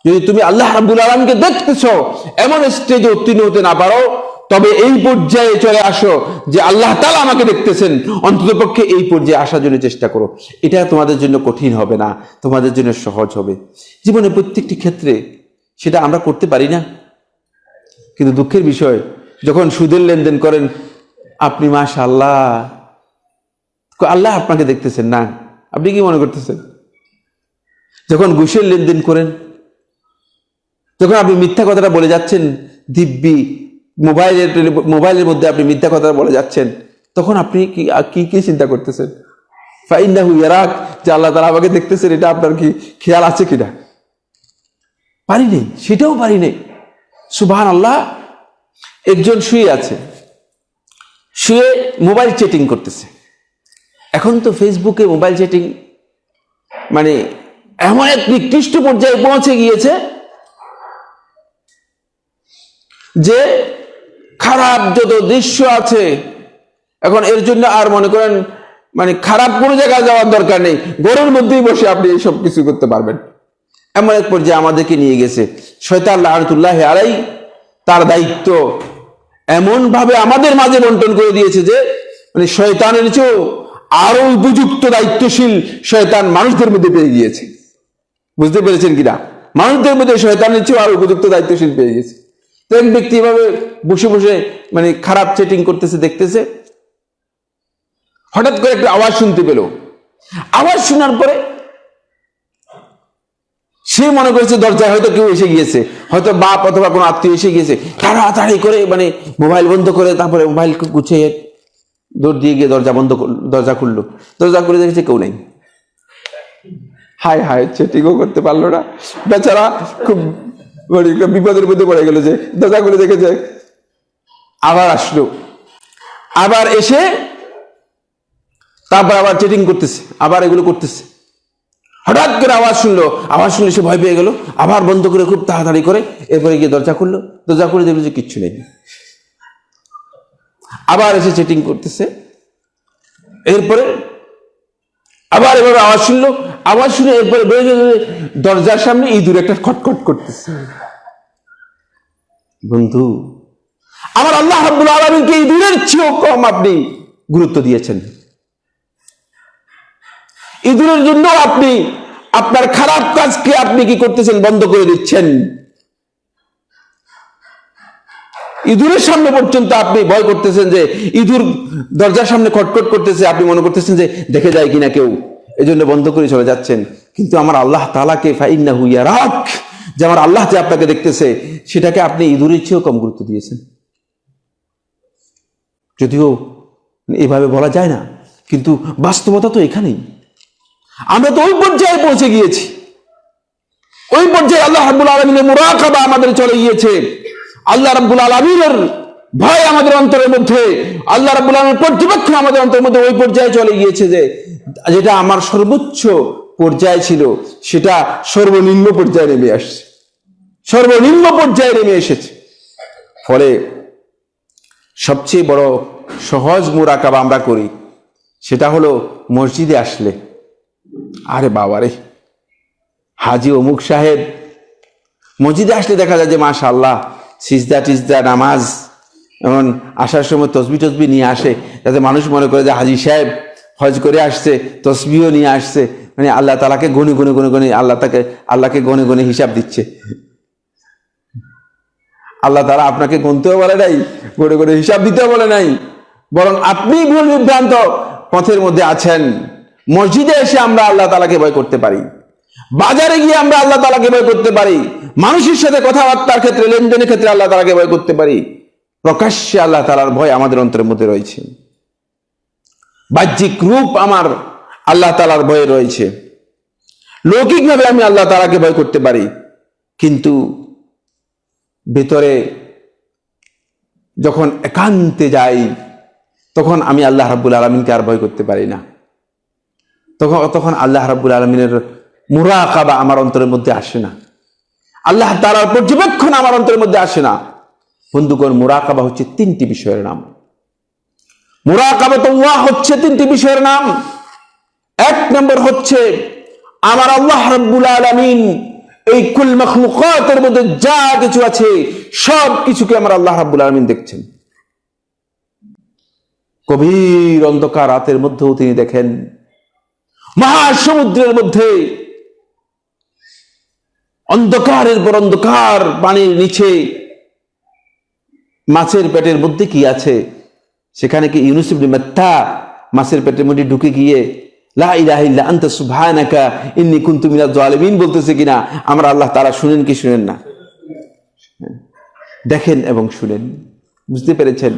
যদি তুমি আল্লাহ রাব্বুল আলামিনকে দেখতেছো এমন স্টেজে উত্তীর্ণ হতে না পারো, তবে এই পর্যায়ে চলে আসো যে আল্লাহ তাআলা আমাকে দেখতেছেন, অন্ততপক্ষে এই পর্যায়ে আসার জন্য চেষ্টা করো। এটা তোমাদের জন্য কঠিন হবে না, তোমাদের জন্য সহজ হবে। জীবনে প্রত্যেকটি ক্ষেত্রে সেটা আমরা করতে পারি না, কিন্তু দুঃখের বিষয় যখন সুদের লেনদেন করেন আপনি, মাশাআল্লাহ, আল্লাহ আপনাকে দেখতেছেন না, আপনি কি মনে করতেছেন? যখন ঘুষের লেনদেন করেন, যখন আপনি মিথ্যা কথাটা বলে যাচ্ছেন, দিব্যি মোবাইলের মধ্যে আপনি মিথ্যা কথাটা বলে যাচ্ছেন, তখন আপনি কি কি চিন্তা করতেছেন? ফাইন্নাহু ইয়ারাক, যে আল্লাহ তাআলা আমাকে দেখতেছেন, এটা আপনার কি খেয়াল আছে কিনা? পারি নেই, সেটাও পারি নেই। সুবহানাল্লাহ, একজন শুয়ে আছে, শুয়ে মোবাইল চ্যাটিং করতেছে। এখন তো ফেসবুকে মোবাইল চ্যাটিং মানে এমন এক নিকৃষ্ট পর্যায়ে পৌঁছে গিয়েছে যে খারাপ যত দৃশ্য আছে, এখন এর জন্য আর মনে করেন মানে খারাপ কোনো জায়গায় যাওয়ার দরকার নেই, ঘরের মধ্যেই বসে আপনি এইসব কিছু করতে পারবেন। এমন এক পর্যায়ে আমাদেরকে নিয়ে গেছে। শয়তান লাআনাতুল্লাহি আলাইহি তার দায়িত্ব এমন ভাবে আমাদের মাঝে বন্টন করে দিয়েছে যে মানে শয়তানের চেয়েও আরো উপযুক্ত দায়িত্বশীল শয়তান মানুষদের মধ্যে পেয়ে গিয়েছে। বুঝতে পেরেছেন কিনা? মানুষদের মধ্যে শয়তানের চেয়েও আরো উপযুক্ত দায়িত্বশীল পেয়ে গেছে। তো এক ব্যক্তি এভাবে বসে বসে মানে খারাপ চ্যাটিং করতেছে, দেখতেছে, হঠাৎ করে একটা আওয়াজ শুনতে পেল। আওয়াজ শোনার পরে সে মনে করেছে দরজায় হয়তো কেউ এসে গিয়েছে, হয়তো বাপ অথবা কোনো আত্মীয় এসে গিয়েছে। তাড়াতাড়ি করে মানে মোবাইল বন্ধ করে তারপরে মোবাইল গুছিয়ে দৌড় দিয়ে গিয়ে দরজা খুললো। দরজা খুলে দেখেছে কেউ নেই। হায় হায়, চ্যাটিংও করতে পারলো না বেচারা, খুব বিপদের মধ্যে পড়ে গেল। যে দরজা খুলে দেখেছে, আবার আসলো, আবার এসে তারপর আবার চ্যাটিং করতেছে, আবার এগুলো করতেছে। হঠাৎ করে আওয়াজ শুনলো সে ভয় পেয়ে গেল, আবার বন্ধ করে খুব তাড়াতাড়ি করে এরপরে গিয়ে দরজা খুললো। দরজা খুলে দেখলো যে কিচ্ছু নেই। আবার এসে চ্যাটিং করতেছে, এরপরে আবার এভাবে আওয়াজ শুনে এরপরে দরজার সামনে ইঁদুর একটা খটখট করতেছে। বন্ধু, আমার আল্লাহ রাব্বুল আলামিনকে ইঁদুরের চেয়েও কম আপনি গুরুত্ব দিয়েছেন। ইঁদুরের জন্য আপনি আপনার খারাপ কাজকে আপনি কি করতেছেন? বন্ধ করে দিচ্ছেন। ইঁদুরের সামনে পর্যন্ত আপনি ভয় করতেছেন যে ইঁদুর দরজার সামনে খটখট করতেছে, আপনি মনে করতেছেন যে দেখে যায় কিনা কেউ, এই জন্য বন্ধ করে চলে যাচ্ছেন। কিন্তু আমার আল্লাহ তাআলাকে ফাইন্নাহু ইয়ারাক, যে আমার আল্লাহ যে আপনাকে দেখতেছে, সেটাকে আপনি ইঁদুরের চেয়েও কম গুরুত্ব দিয়েছেন। যদিও এভাবে বলা যায় না, কিন্তু বাস্তবতা তো এখানেই। আমরা তো ওই পর্যায়ে পৌঁছে গিয়েছি, ওই পর্যায়ে আল্লাহ রাব্বুল আলামিনের মুরাকাবা আমাদের চলে গিয়েছে। আল্লাহ রাব্বুল আলামিনের ভয় আমাদের অন্তরের মধ্যে, আল্লাহ রাব্বুল আলামিনের কর্তৃপক্ষ আমাদের অন্তরের মধ্যে ওই পর্যায়ে চলে গিয়েছে যে যেটা আমার সর্বোচ্চ পর্যায়ে ছিল সেটা সর্বনিম্ন পর্যায়ে নেমে আসছে, সর্বনিম্ন পর্যায়ে নেমে এসেছে। ফলে সবচেয়ে বড় সহজ মুরাকাবা আমরা করি, সেটা হলো মসজিদে আসলে। আরে বাবারে, হাজি অমুক সাহেব মসজিদে আসলে দেখা যায় যে মাশাআল্লাহ সিজদা টিজদা নামাজ, এমন আসার সময় তসবি নিয়ে আসে, যাতে মানুষ মনে করে যে হাজি সাহেব হজ করে আসছে, তসবিও নিয়ে আসছে, মানে আল্লাহ তাআলাকে গনে আল্লাহকে গনে গনে হিসাব দিচ্ছে। আল্লাহ তাআলা আপনাকে গুনতেও বলে নাই, গনে গনে হিসাব দিতেও বলে নাই, বরং আপনি ভুল বিভ্রান্ত পথের মধ্যে আছেন। মসজিদে এসে আমরা আল্লাহ তাআলাকে ভয় করতে পারি, বাজারে গিয়ে আমরা আল্লাহ তাআলাকে ভয় করতে পারি, মানুষের সাথে কথাবার্তার ক্ষেত্রে, লেনদেনের ক্ষেত্রে আল্লাহ তাআলাকে ভয় করতে পারি। প্রকাশ্যে আল্লাহ তাআলার ভয় আমাদের অন্তরের মধ্যে রয়েছে। বাহ্যিক রূপ আমার আল্লাহ তাআলার ভয় রয়েছে, লৌকিকভাবে আমি আল্লাহ তাআলাকে ভয় করতে পারি, কিন্তু ভেতরে যখন একান্তে যাই তখন আমি আল্লাহ রাব্বুল আলামিনকে আর ভয় করতে পারি না। তখন আল্লাহ রাব্বুল আলামিনের মুরাকাবা আমার অন্তরের মধ্যে আসে না, আল্লাহ তাআলার পর্যবেক্ষণ আমার অন্তরের মধ্যে আসে না। বন্ধুগণ, মুরাকাবা হচ্ছে তিনটি বিষয়ের নাম। মুরাকাবাতুল্লাহ হচ্ছে তিনটি বিষয়ের নাম। এক নম্বর হচ্ছে আমার আল্লাহ রাব্বুল আলামিন এই কুল মাখলুকাতের মধ্যে যা কিছু আছে সব কিছুকে আমার আল্লাহ রাব্বুল আলামিন দেখছেন। গভীর অন্ধকার রাতের মধ্যেও তিনি দেখেন, মহাসমুদ্রের মধ্যে অন্ধকারের পর অন্ধকার পানির নিচে মাছের পেটের মধ্যে কি আছে, সেখানে কি ইউনুস ইবনে মাত্তা মাছের পেটের মধ্যে ঢুকে গিয়ে লা ইলাহা ইল্লা আনতা সুবহানাকা ইন্নী কুনতু মিনাজ জালিমিন বলতেছে কিনা আমরা আল্লাহ তাআলা শুনেন কি শুনেন না? দেখেন এবং শুনেন। বুঝতে পেরেছেন?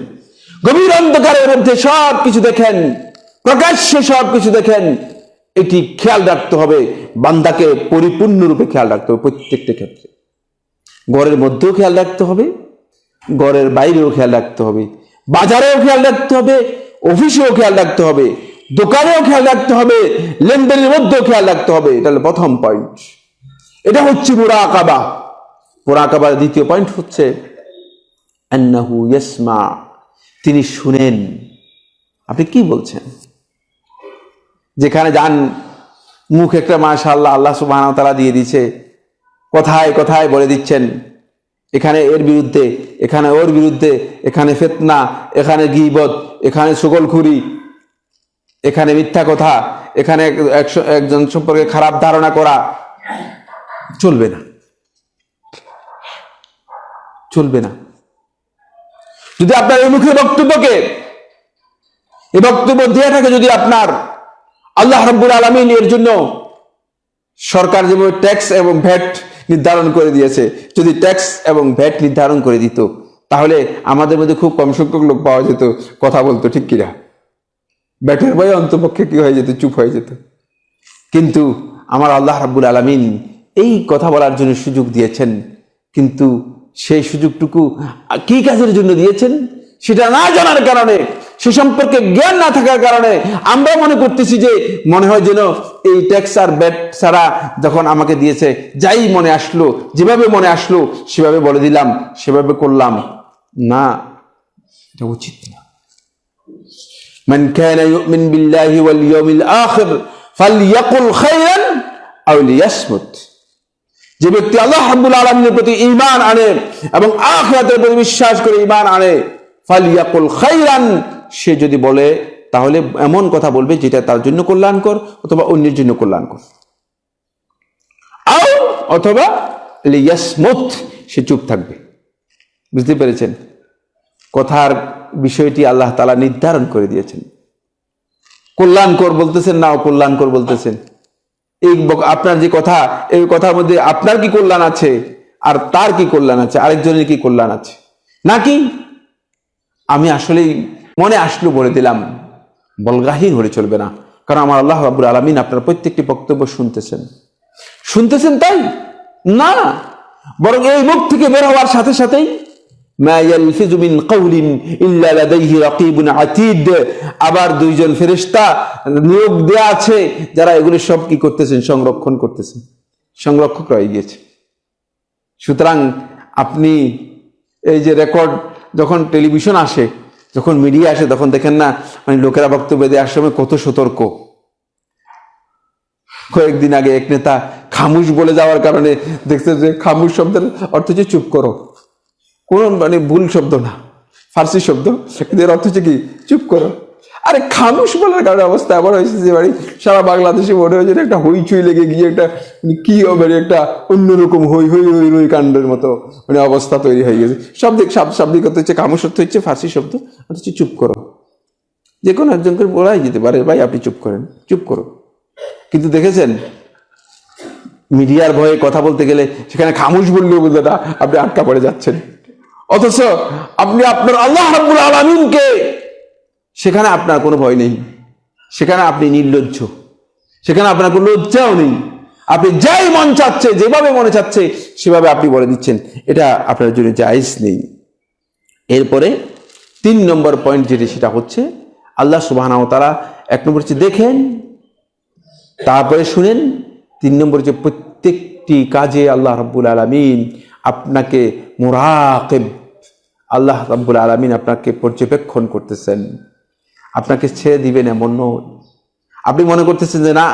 গভীর অন্ধকারের মধ্যে সব কিছু দেখেন, প্রকাশ্যে সব কিছু দেখেন। এটি খেয়াল রাখতে হবে, বান্দাকে পরিপূর্ণরূপে খেয়াল রাখতে হবে প্রত্যেকটা ক্ষেত্রে। ঘরের মধ্যেও খেয়াল রাখতে হবে, ঘরের বাইরেও খেয়াল রাখতে হবে, বাজারেও খেয়াল রাখতে হবে, অফিসেও খেয়াল রাখতে হবে, দোকানেও খেয়াল রাখতে হবে, লেনদেনের মধ্যেও খেয়াল রাখতে হবে। এটা হলো প্রথম পয়েন্ট। এটা হচ্ছে মুরাকাবা। মুরাকাবার দ্বিতীয় পয়েন্ট হচ্ছে আন্নাহু ইয়াসমা, তিনি শুনেন আপনি কি বলছেন। যেখানে যান মুখ একটা মাশাআল্লাহ আল্লাহ সুবহানাহু ওয়া তাআলা দিয়ে দিয়েছে, কথায় কথায় বলে দিচ্ছেন, এখানে এর বিরুদ্ধে, এখানে ওর বিরুদ্ধে, এখানে ফিতনা, এখানে গীবত, এখানে শুগলখুরি, এখানে মিথ্যা কথা, এখানে একজন সম্পর্কে খারাপ ধারণা করা। চলবে না, চলবে না। যদি আপনার এই মুখের বক্তব্যকে, এই বক্তব্য দিয়ে থাকে, যদি আপনার আল্লাহ রাব্বুল আলামিন এর জন্য সরকার যেভাবে ট্যাক্স এবং ভ্যাট নির্ধারণ করে দিয়েছে, যদি ট্যাক্স এবং ভ্যাট নির্ধারণ করে দিত তাহলে আমাদের মধ্যে খুব কম সংখ্যক লোক পাওয়া যেত কথা বলতো, ঠিক কিনা? ভ্যাটের ভয়ে অন্তপক্ষে কি হয়ে যেত, চুপ হয়ে যেত। কিন্তু আমার আল্লাহ রাব্বুল আলামিন এই কথা বলার জন্য সুযোগ দিয়েছেন, কিন্তু সেই সুযোগটুকু কি কাজের জন্য দিয়েছেন সেটা না জানার কারণে, সে সম্পর্কে জ্ঞান না থাকার কারণে আমরা মনে করতেছি যে মনে হয় যেন এই ট্যাক্স আর ব্যাট ছাড়া যখন আমাকে দিয়েছে যাই মনে আসলো, যেভাবে মনে আসলো সেভাবে বলে দিলাম, সেভাবে করলাম। না, এটা উচিত না। মান কানা ইউমিন বিল্লাহি ওয়াল ইয়াউমিল আখির ফালইয়াকুল খায়রান আও লিয়াসমুত। যে ব্যক্তি আল্লাহ রাব্বুল আলামিনের প্রতি ঈমান আনে এবং আখিরাতের প্রতি বিশ্বাস করে ঈমান আনে, ফালইয়াকুল খায়রান, সে যদি বলে তাহলে এমন কথা বলবে যেটা তার জন্য কল্যাণকর অথবা অন্যের জন্য কল্যাণকর, অথবা লিয়াসমুত, সে চুপ থাকবে। বুঝতে পেরেছেন? কথার বিষয়টি আল্লাহ তাআলা নির্ধারণ করে দিয়েছেন। কল্যাণকর বলতেছেন না অকল্যাণকর বলতেছেন, এই আপনার যে কথা, এই কথার মধ্যে আপনার কি কল্যাণ আছে আর তার কি কল্যাণ আছে, আরেকজনের কি কল্যাণ আছে, নাকি আমি আসলেই মনে আসলো বলে দিলাম, বলগাহীন হলে চলবে না। কারণ আমার আল্লাহ রাব্বুল আলামিন আপনার প্রত্যেকটি বক্তব্য শুনতেছেন তাই না, বরং এই মুখ থেকে বের হওয়ার সাথে সাথেই মা ইয়ালফিযু মিন কাওলিন ইল্লা লাদাইহি রাকীবুন আতীদ, আবার দুইজন ফেরেশতা নিয়োগ দেয়া আছে যারা এগুলো সব কি করতেছেন, সংরক্ষণ করতেছেন, সংরক্ষক রয়ে গিয়েছে। সুতরাং আপনি এই যে রেকর্ড, যখন টেলিভিশন আসে, যখন মিডিয়া আসে, তখন দেখেন না মানে লোকেরা বক্তব্য দেওয়ার সময় কত সতর্ক। কয়েকদিন আগে এক নেতা খামুশ বলে যাওয়ার কারণে দেখছে যে খামুশ শব্দের অর্থ হচ্ছে চুপ করো, কোন মানে ভুল শব্দ না, ফার্সি শব্দ, এর অর্থ হচ্ছে কি চুপ করো। আরে খামুশ বলার কারণে অবস্থা এমন হয়েছে যে বাড়ি সারা বাংলাদেশে মনে হয়েছে একটা হইচই লেগে গিয়ে একটা কি হবে, একটা অন্যরকম হই হই হই হই কাণ্ডের মতো মানে অবস্থা তৈরি হয়ে গেছে। শাব্দিক অর্থ হচ্ছে খামুশ অর্থ হচ্ছে ফার্সি শব্দ, অর্থ হচ্ছে চুপ করো। যে কোনো একজনকে বলাই যেতে পারে ভাই আপনি চুপ করেন, চুপ করো। কিন্তু দেখেছেন মিডিয়ার ভয়ে কথা বলতে গেলে সেখানে খামুশ বললেও বুঝলে না আপনি আটকা পড়ে যাচ্ছেন, অথচ আপনি আপনার আল্লাহ রাব্বুল আলামিনকে, সেখানে আপনার কোনো ভয় নেই, সেখানে আপনি নির্লজ্জ, সেখানে আপনার কোনো লজ্জাও নেই। আপনি যাই মন চাচ্ছে, যেভাবে মনে চাচ্ছে সেভাবে আপনি বলে দিচ্ছেন, এটা আপনার জন্য জায়েজ নেই। এরপরে 3 নম্বর পয়েন্ট যেটি, সেটা হচ্ছে আল্লাহ সুবহানাহু ওয়া তাআলা 1 নম্বর হচ্ছে দেখেন, তারপরে শুনেন, 3 নম্বর যে প্রত্যেকটি কাজে আল্লাহ রাব্বুল আলামিন আপনাকে মুরাকিব, আল্লাহ রাব্বুল আলামিন আপনাকে পর্যবেক্ষণ করতেছেন। আপনাকে ছেড়ে দিবেন এমন নয়। আপনি মনে করতেছেন যে না,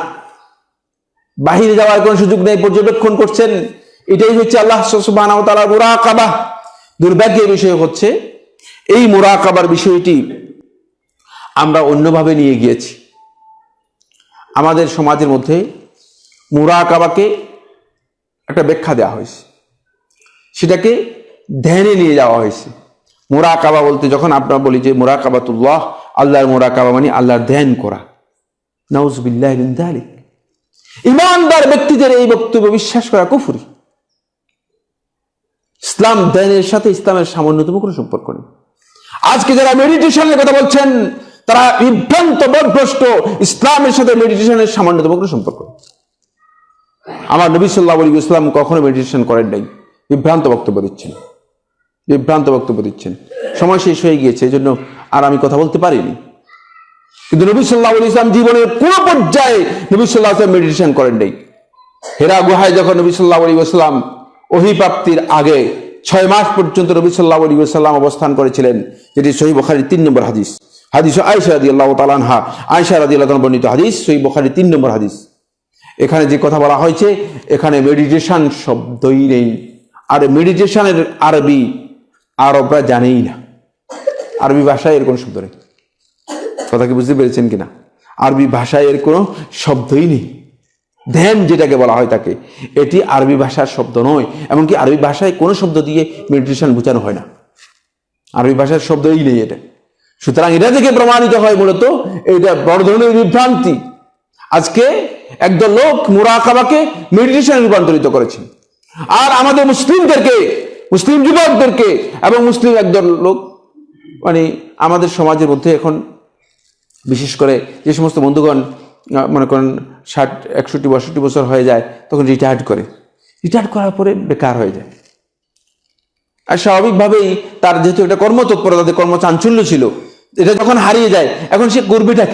বাহিরে যাওয়ার কোনো সুযোগ নেই, পর্যবেক্ষণ করছেন, এটাই হচ্ছে আল্লাহ সুবহানাহু ওয়া তাআলার মুরাকাবা। দুর্ভাগ্যের বিষয় হচ্ছে এই মুরাকাবার বিষয়টি আমরা অন্যভাবে নিয়ে গিয়েছি। আমাদের সমাজের মধ্যে মুরাকাবাকে একটা ব্যাখ্যা দেওয়া হয়েছে, সেটাকে ধ্যানে নিয়ে যাওয়া হয়েছে। মুরাকাবা বলতে যখন আমরা বলি যে মুরাকাবাতুল্লাহ, আল্লাহর মুরাকাবা মানে আল্লাহর ধ্যান করা, নাউযুবিল্লাহি মিন যালিক। ঈমানদার ব্যক্তিদের এই বক্তব্য বিশ্বাস করা কুফরি। ইসলাম ধ্যানের সাথে ইসলামের সামান্যতম কোনো সম্পর্ক নেই। আজকে যারা মেডিটেশনের কথা বলছেন তারা বিভ্রান্ত, বদভ্রষ্ট। ইসলামের সাথে মেডিটেশনের সামান্যতম কোনো সম্পর্ক নেই। আমার নবী সাল্লাল্লাহু আলাইহি ওয়াসাল্লাম কখনো মেডিটেশন করেন নাই। বিভ্রান্ত বক্তব্য দিচ্ছেন। সময় শেষ হয়ে গিয়েছে, এই জন্য আর আমি কথা বলতে পারিনি। কিন্তু নবী সাল্লাল্লাহু আলাইহি ওয়াসাল্লাম জীবনের কোন পর্যায়ে নবী সাল্লাল্লাহু আলাইহি ওয়াসাল্লাম মেডিটেশন করেন নাই। হেরা গুহায় যখন নবী সাল্লাল্লাহু আলাইহি ওয়াসাল্লাম ওহী প্রাপ্তির আগে 6 মাস পর্যন্ত নবী সাল্লাল্লাহু আলাইহি ওয়াসাল্লাম অবস্থান করেছিলেন, যেটি সহিহ বুখারীর 3 নম্বর হাদিস, হাদিস আয়েশা রাদিয়াল্লাহু তাআলা আনহা, আয়েশা রাদিয়াল্লাহু তাআলা বর্ণিত হাদিস, সহিহ বুখারীর 3 নম্বর হাদিস। এখানে যে কথা বলা হয়েছে, এখানে মেডিটেশন শব্দই নেই। আর মেডিটেশনের আরবি আরবরা জানেই না, আরবি ভাষায় এর কোনো শব্দ নেই। কথা কি বুঝতে পেরেছেন কিনা? আরবি ভাষায় এর কোনো শব্দই নেই। ধ্যান যেটাকে বলা হয় তাকে, এটি আরবি ভাষার শব্দ নয়। এমনকি আরবি ভাষায় কোনো শব্দ দিয়ে মেডিটেশন বোঝানো হয় না, আরবি ভাষার শব্দই নেই এটা। সুতরাং এটা থেকে প্রমাণিত হয় মূলত এটা বড় ধরনের বিভ্রান্তি। আজকে একদল লোক মুরাকাবাকে মেডিটেশনে রূপান্তরিত করেছেন, আর আমাদের মুসলিমদেরকে, মুসলিম যুবকদেরকে এবং মুসলিম একদল লোক, মানে আমাদের সমাজের মধ্যে এখন বিশেষ করে যে সমস্ত বন্ধুগণ মনে করেন 60, 61, 62 বছর হয়ে যায়, তখন রিটায়ার্ড করার পরে বেকার হয়ে যায়। আর স্বাভাবিকভাবেই তার যেহেতু এটা কর্মতৎপরতা, তাদের কর্মচাঞ্চল্য ছিল, এটা যখন হারিয়ে যায়, এখন সে করবেটা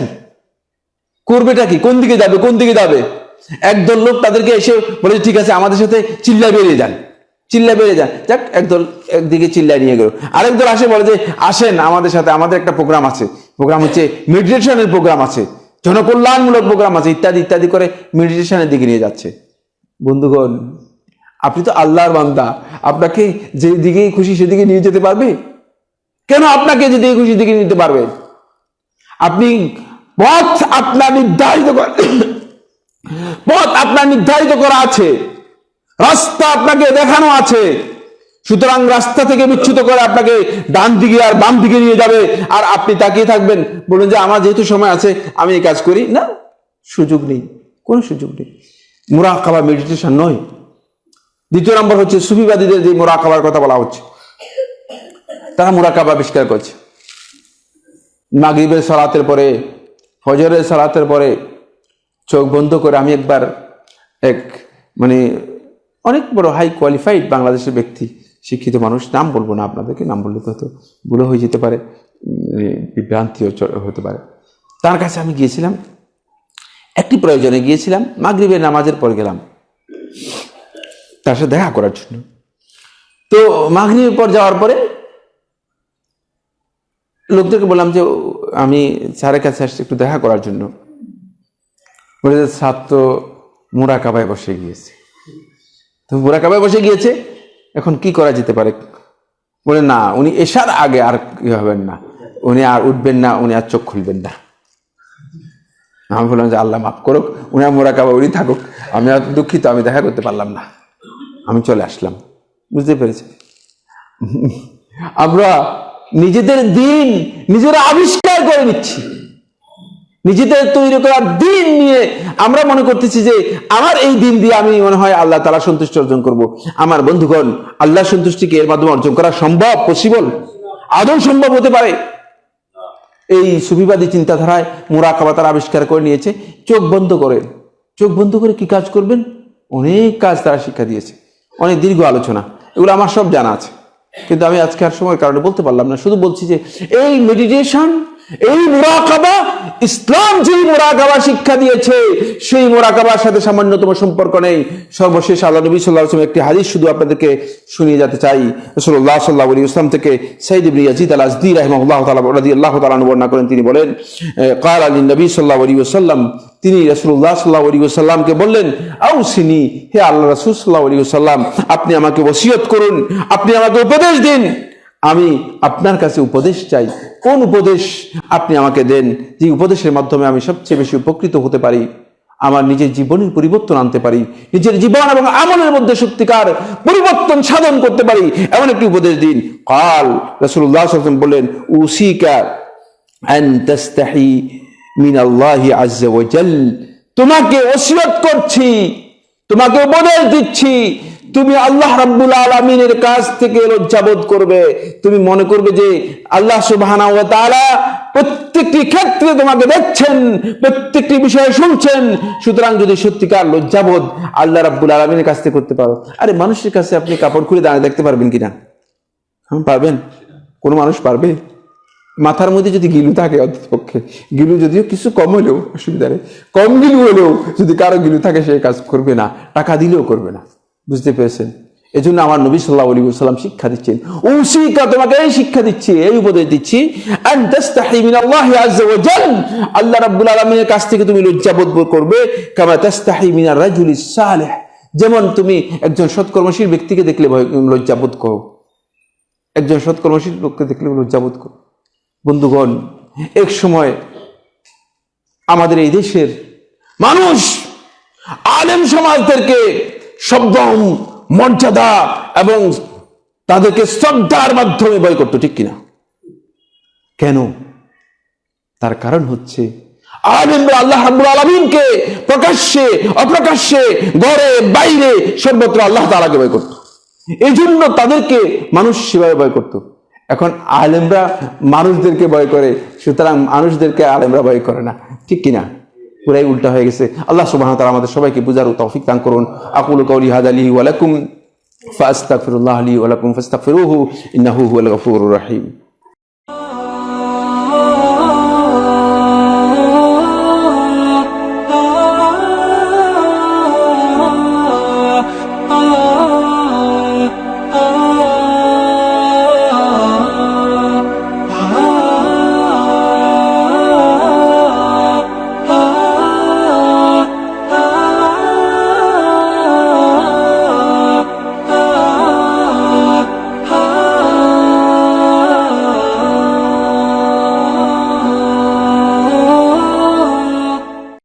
কি, কোন দিকে যাবে? একদল লোক তাদেরকে এসে বলে ঠিক আছে আমাদের সাথে চিল্লা বেরিয়ে যান। যাক, একদল একদিকে চিল্লায় নিয়ে গেল। আরেক দল আসে বলে যে আসেন আমাদের সাথে, আমাদের একটা প্রোগ্রাম আছে, প্রোগ্রাম হচ্ছে মেডিটেশনের প্রোগ্রাম আছে, জনকল্যাণমূলক প্রোগ্রাম আছে, ইত্যাদি ইত্যাদি করে মেডিটেশনের দিকে নিয়ে যাচ্ছে। বন্ধুগণ, আপনি তো আল্লাহর বান্দা, আপনাকে যে দিকে খুশি সেদিকে নিয়ে যেতে পারবে? কেন আপনাকে যেদিকে খুশি দিকে নিতে পারবে? আপনি পথ আপনার নির্ধারিত করা আছে, রাস্তা আপনাকে দেখানো আছে। সুতরাং রাস্তা থেকে বিচ্যুত করে আপনাকে ডান দিকে আর বাম দিকে নিয়ে যাবে, আর আপনি তাকিয়ে থাকবেন, বলুন যে আমার যেহেতু সময় আছে আমি এই কাজ করি না। সুযোগ নেই, কোনো সুযোগ নেই। মুরাকাবা মেডিটেশন নয়। 2 নম্বর হচ্ছে সুফিবাদীদের যে মুরাকাবার কথা বলা হচ্ছে, তারা মুরাকাবা আবিষ্কার করছে। মাগরিবের সালাতের পরে, ফজরের সালাতের পরে চোখ বন্ধ করে, আমি একবার মানে অনেক বড় হাই কোয়ালিফাইড বাংলাদেশের ব্যক্তি, শিক্ষিত মানুষ, নাম বলবো না আপনাদেরকে, নাম বললে তো হয়তো ভুল হয়ে যেতে পারে, বিভ্রান্তি হতে পারে। তার কাছে আমি গিয়েছিলাম, একটি প্রয়োজনে গিয়েছিলাম, মাগরিবের নামাজের পর গেলাম তার সাথে দেখা করার জন্য। তো মাগরিবের পর যাওয়ার পরে লোকদেরকে বললাম যে আমি স্যারের কাছে আসছি একটু দেখা করার জন্য। বলে যে ছাত্র মুরাকাবায় বসে গিয়েছে। তো মুরাকাবায় বসে গিয়েছে, এখন কি করা যেতে পারে? বলে না, উনি এশার আগে আর কি হবেন না, উনি আর উঠবেন না, উনি আর চোখ খুলবেন না। আমি বললাম যে আল্লাহ মাফ করুক, উনি আর মুরাকাবা উনি থাকুক, আমি আর দুঃখিত, আমি দেখা করতে পারলাম না, আমি চলে আসলাম। বুঝতে পেরেছি? আমরা নিজেদের দিন নিজেরা আবিষ্কার করে নিচ্ছি, নিজেদের তৈরি করা দিন নিয়ে আমরা মনে করতেছি যে আমার এই দিন দিয়ে আমি মনে হয় আল্লাহ তাআলা সন্তুষ্টি অর্জন করব। আমার বন্ধুগণ, আল্লাহ সন্তুষ্টিকে এর মাধ্যমে অর্জন করা সম্ভব? পসিবল? আদৌ সম্ভব হতে পারে? এই সুফিবাদী চিন্তাধারায় মুরাকাবা তারা আবিষ্কার করে নিয়েছে চোখ বন্ধ করে। চোখ বন্ধ করে কি কাজ করবেন? অনেক কাজ তারা শিক্ষা দিয়েছে, অনেক দীর্ঘ আলোচনা, এগুলো আমার সব জানা আছে, কিন্তু আমি আজকে আর সময়ের কারণে বলতে পারলাম না। শুধু বলছি যে এই মেডিটেশন, এই মুরাকাবা, ইসলাম যে মুরাকাবা শিক্ষা দিয়েছে সেই মুরাকাবার সাথে সামান্যতম সম্পর্ক নেই। সর্বশেষ আল্লাহ নবী সাল্লাল্লাহু আলাইহি ওয়াসাল্লাম একটি হাদিস শুধু আপনাদেরকে শুনিয়ে যেতে চাই। রাসূলুল্লাহ সাল্লাল্লাহু আলাইহি ওয়াসাল্লাম থেকে সাইদ ইবনে ইয়াজিদ আল আজদি রাহিমাহুল্লাহ তাআলা রাদিয়াল্লাহু তাআলা বর্ণনা করেন, তিনি বলেন ক্বালা লিন নবী সাল্লাল্লাহু আলাইহি ওয়াসাল্লাম, তিনি রাসূলুল্লাহ সাল্লাল্লাহু আলাইহি ওয়াসাল্লামকে বললেন, আউসিনি, হে আল্লাহ রাসূল সাল্লাল্লাহু আলাইহি ওয়াসাল্লাম, আপনি আমাকে ওসিয়ত করুন, আপনি আমাকে উপদেশ দিন, আমি আপনার কাছে উপদেশ চাই। কোন উপদেশ আপনি আমাকে দেন, যে উপদেশের মাধ্যমে আমি সবচেয়ে বেশি উপকৃত হতে পারি, আমার নিজের জীবনের পরিবর্তন আনতে পারি, নিজের জীবন এবং আমলের মধ্যে সত্যিকার পরিবর্তন সাধন করতে পারি, এমন একটি উপদেশ দিন। কাল রাসূলুল্লাহ সাল্লাল্লাহু আলাইহি ওয়াসাল্লাম বললেন, উসিকা আন তাস্তাহি মিনাল্লাহি আযজা ওয়া জাল, তোমাকে ওসিয়ত করছি, তোমাকে উপদেশ দিচ্ছি, তুমি আল্লাহ রাব্বুল আলামিনের কাছ থেকে লজ্জাবোধ করবে। তুমি মনে করবে যে আল্লাহ সুবহানাহু ওয়া তাআলা প্রত্যেকটি ক্ষেত্রে তোমাকে দেখছেন, প্রত্যেকটি বিষয়ে শুনছেন। সুতরাং যদি সত্যিকার লজ্জাবোধ আল্লাহ রাব্বুল আলামিনের কাছ থেকে করতে পারো, আরে মানুষের কাছে আপনি কাপড় খুলে দাঁড়িয়ে দেখতে পারবেন কিনা? পারবেন? কোন মানুষ পারবে? মাথার মধ্যে যদি গিলু থাকে, অন্ততপক্ষে গিলু যদিও কিছু কম হলেও অসুবিধা নেই, কম গিলু হলেও যদি কারো গিলু থাকে সে কাজ করবে না, টাকা দিলেও করবে না। বুঝতে পেরেছেন? এই জন্য আমার নবী সাল্লাল্লাহু আলাইহি ওয়াসাল্লাম শিক্ষা দিচ্ছেন, উসিকা, তোমাকে এই শিক্ষা দিচ্ছি, এই উপদেশ দিচ্ছি, আন তাস্তাহি মিনাল্লাহি আযজা ওয়া জাল, আল্লাহ রাব্বুল আলামিনের কাছ থেকে তুমি লজ্জাবোধ করবে, কামা তাস্তাহি মিনার রাজুলিস সালিহ, যেমন তুমি একজন সৎকর্মশীল ব্যক্তিকে দেখলে লজ্জাবোধ করো, একজন সৎকর্মশীল লোককে দেখলে লজ্জাবোধ করো। বন্ধুগণ, এক সময় আমাদের এই দেশের মানুষ আলেম সমাজদেরকে সম্মান, মর্যাদা এবং তাদেরকে শ্রদ্ধার মাধ্যমে ভয় করতো, ঠিক কিনা? কেন? তার কারণ হচ্ছে আলেমরা আল্লাহ রাব্বুল আলামিনকে প্রকাশ্যে অপ্রকাশ্যে, ঘরে বাইরে সর্বত্র আল্লাহ তাআলাকে ভয় করত। এই জন্য তাদেরকে মানুষ সেভাবে ভয় করত। এখন আলেমরা মানুষদেরকে ভয় করে, সুতরাং মানুষদেরকে আলেমরা ভয় করে না, ঠিক কিনা? পুরাই উল্টা হয়ে গেছে। আল্লাহ সুবহানাহু ওয়া তাআলা আমাদের সবাইকে বুঝার তৌফিক দান করুন। আকুলু কাওলি হাযা লি ওয়া লাকুম ফাস্তাগফিরুল্লাহ লি ওয়া লাকুম ফাস্তাগফিরুহু ইন্নাহু হুয়াল গফুরুর রহিম।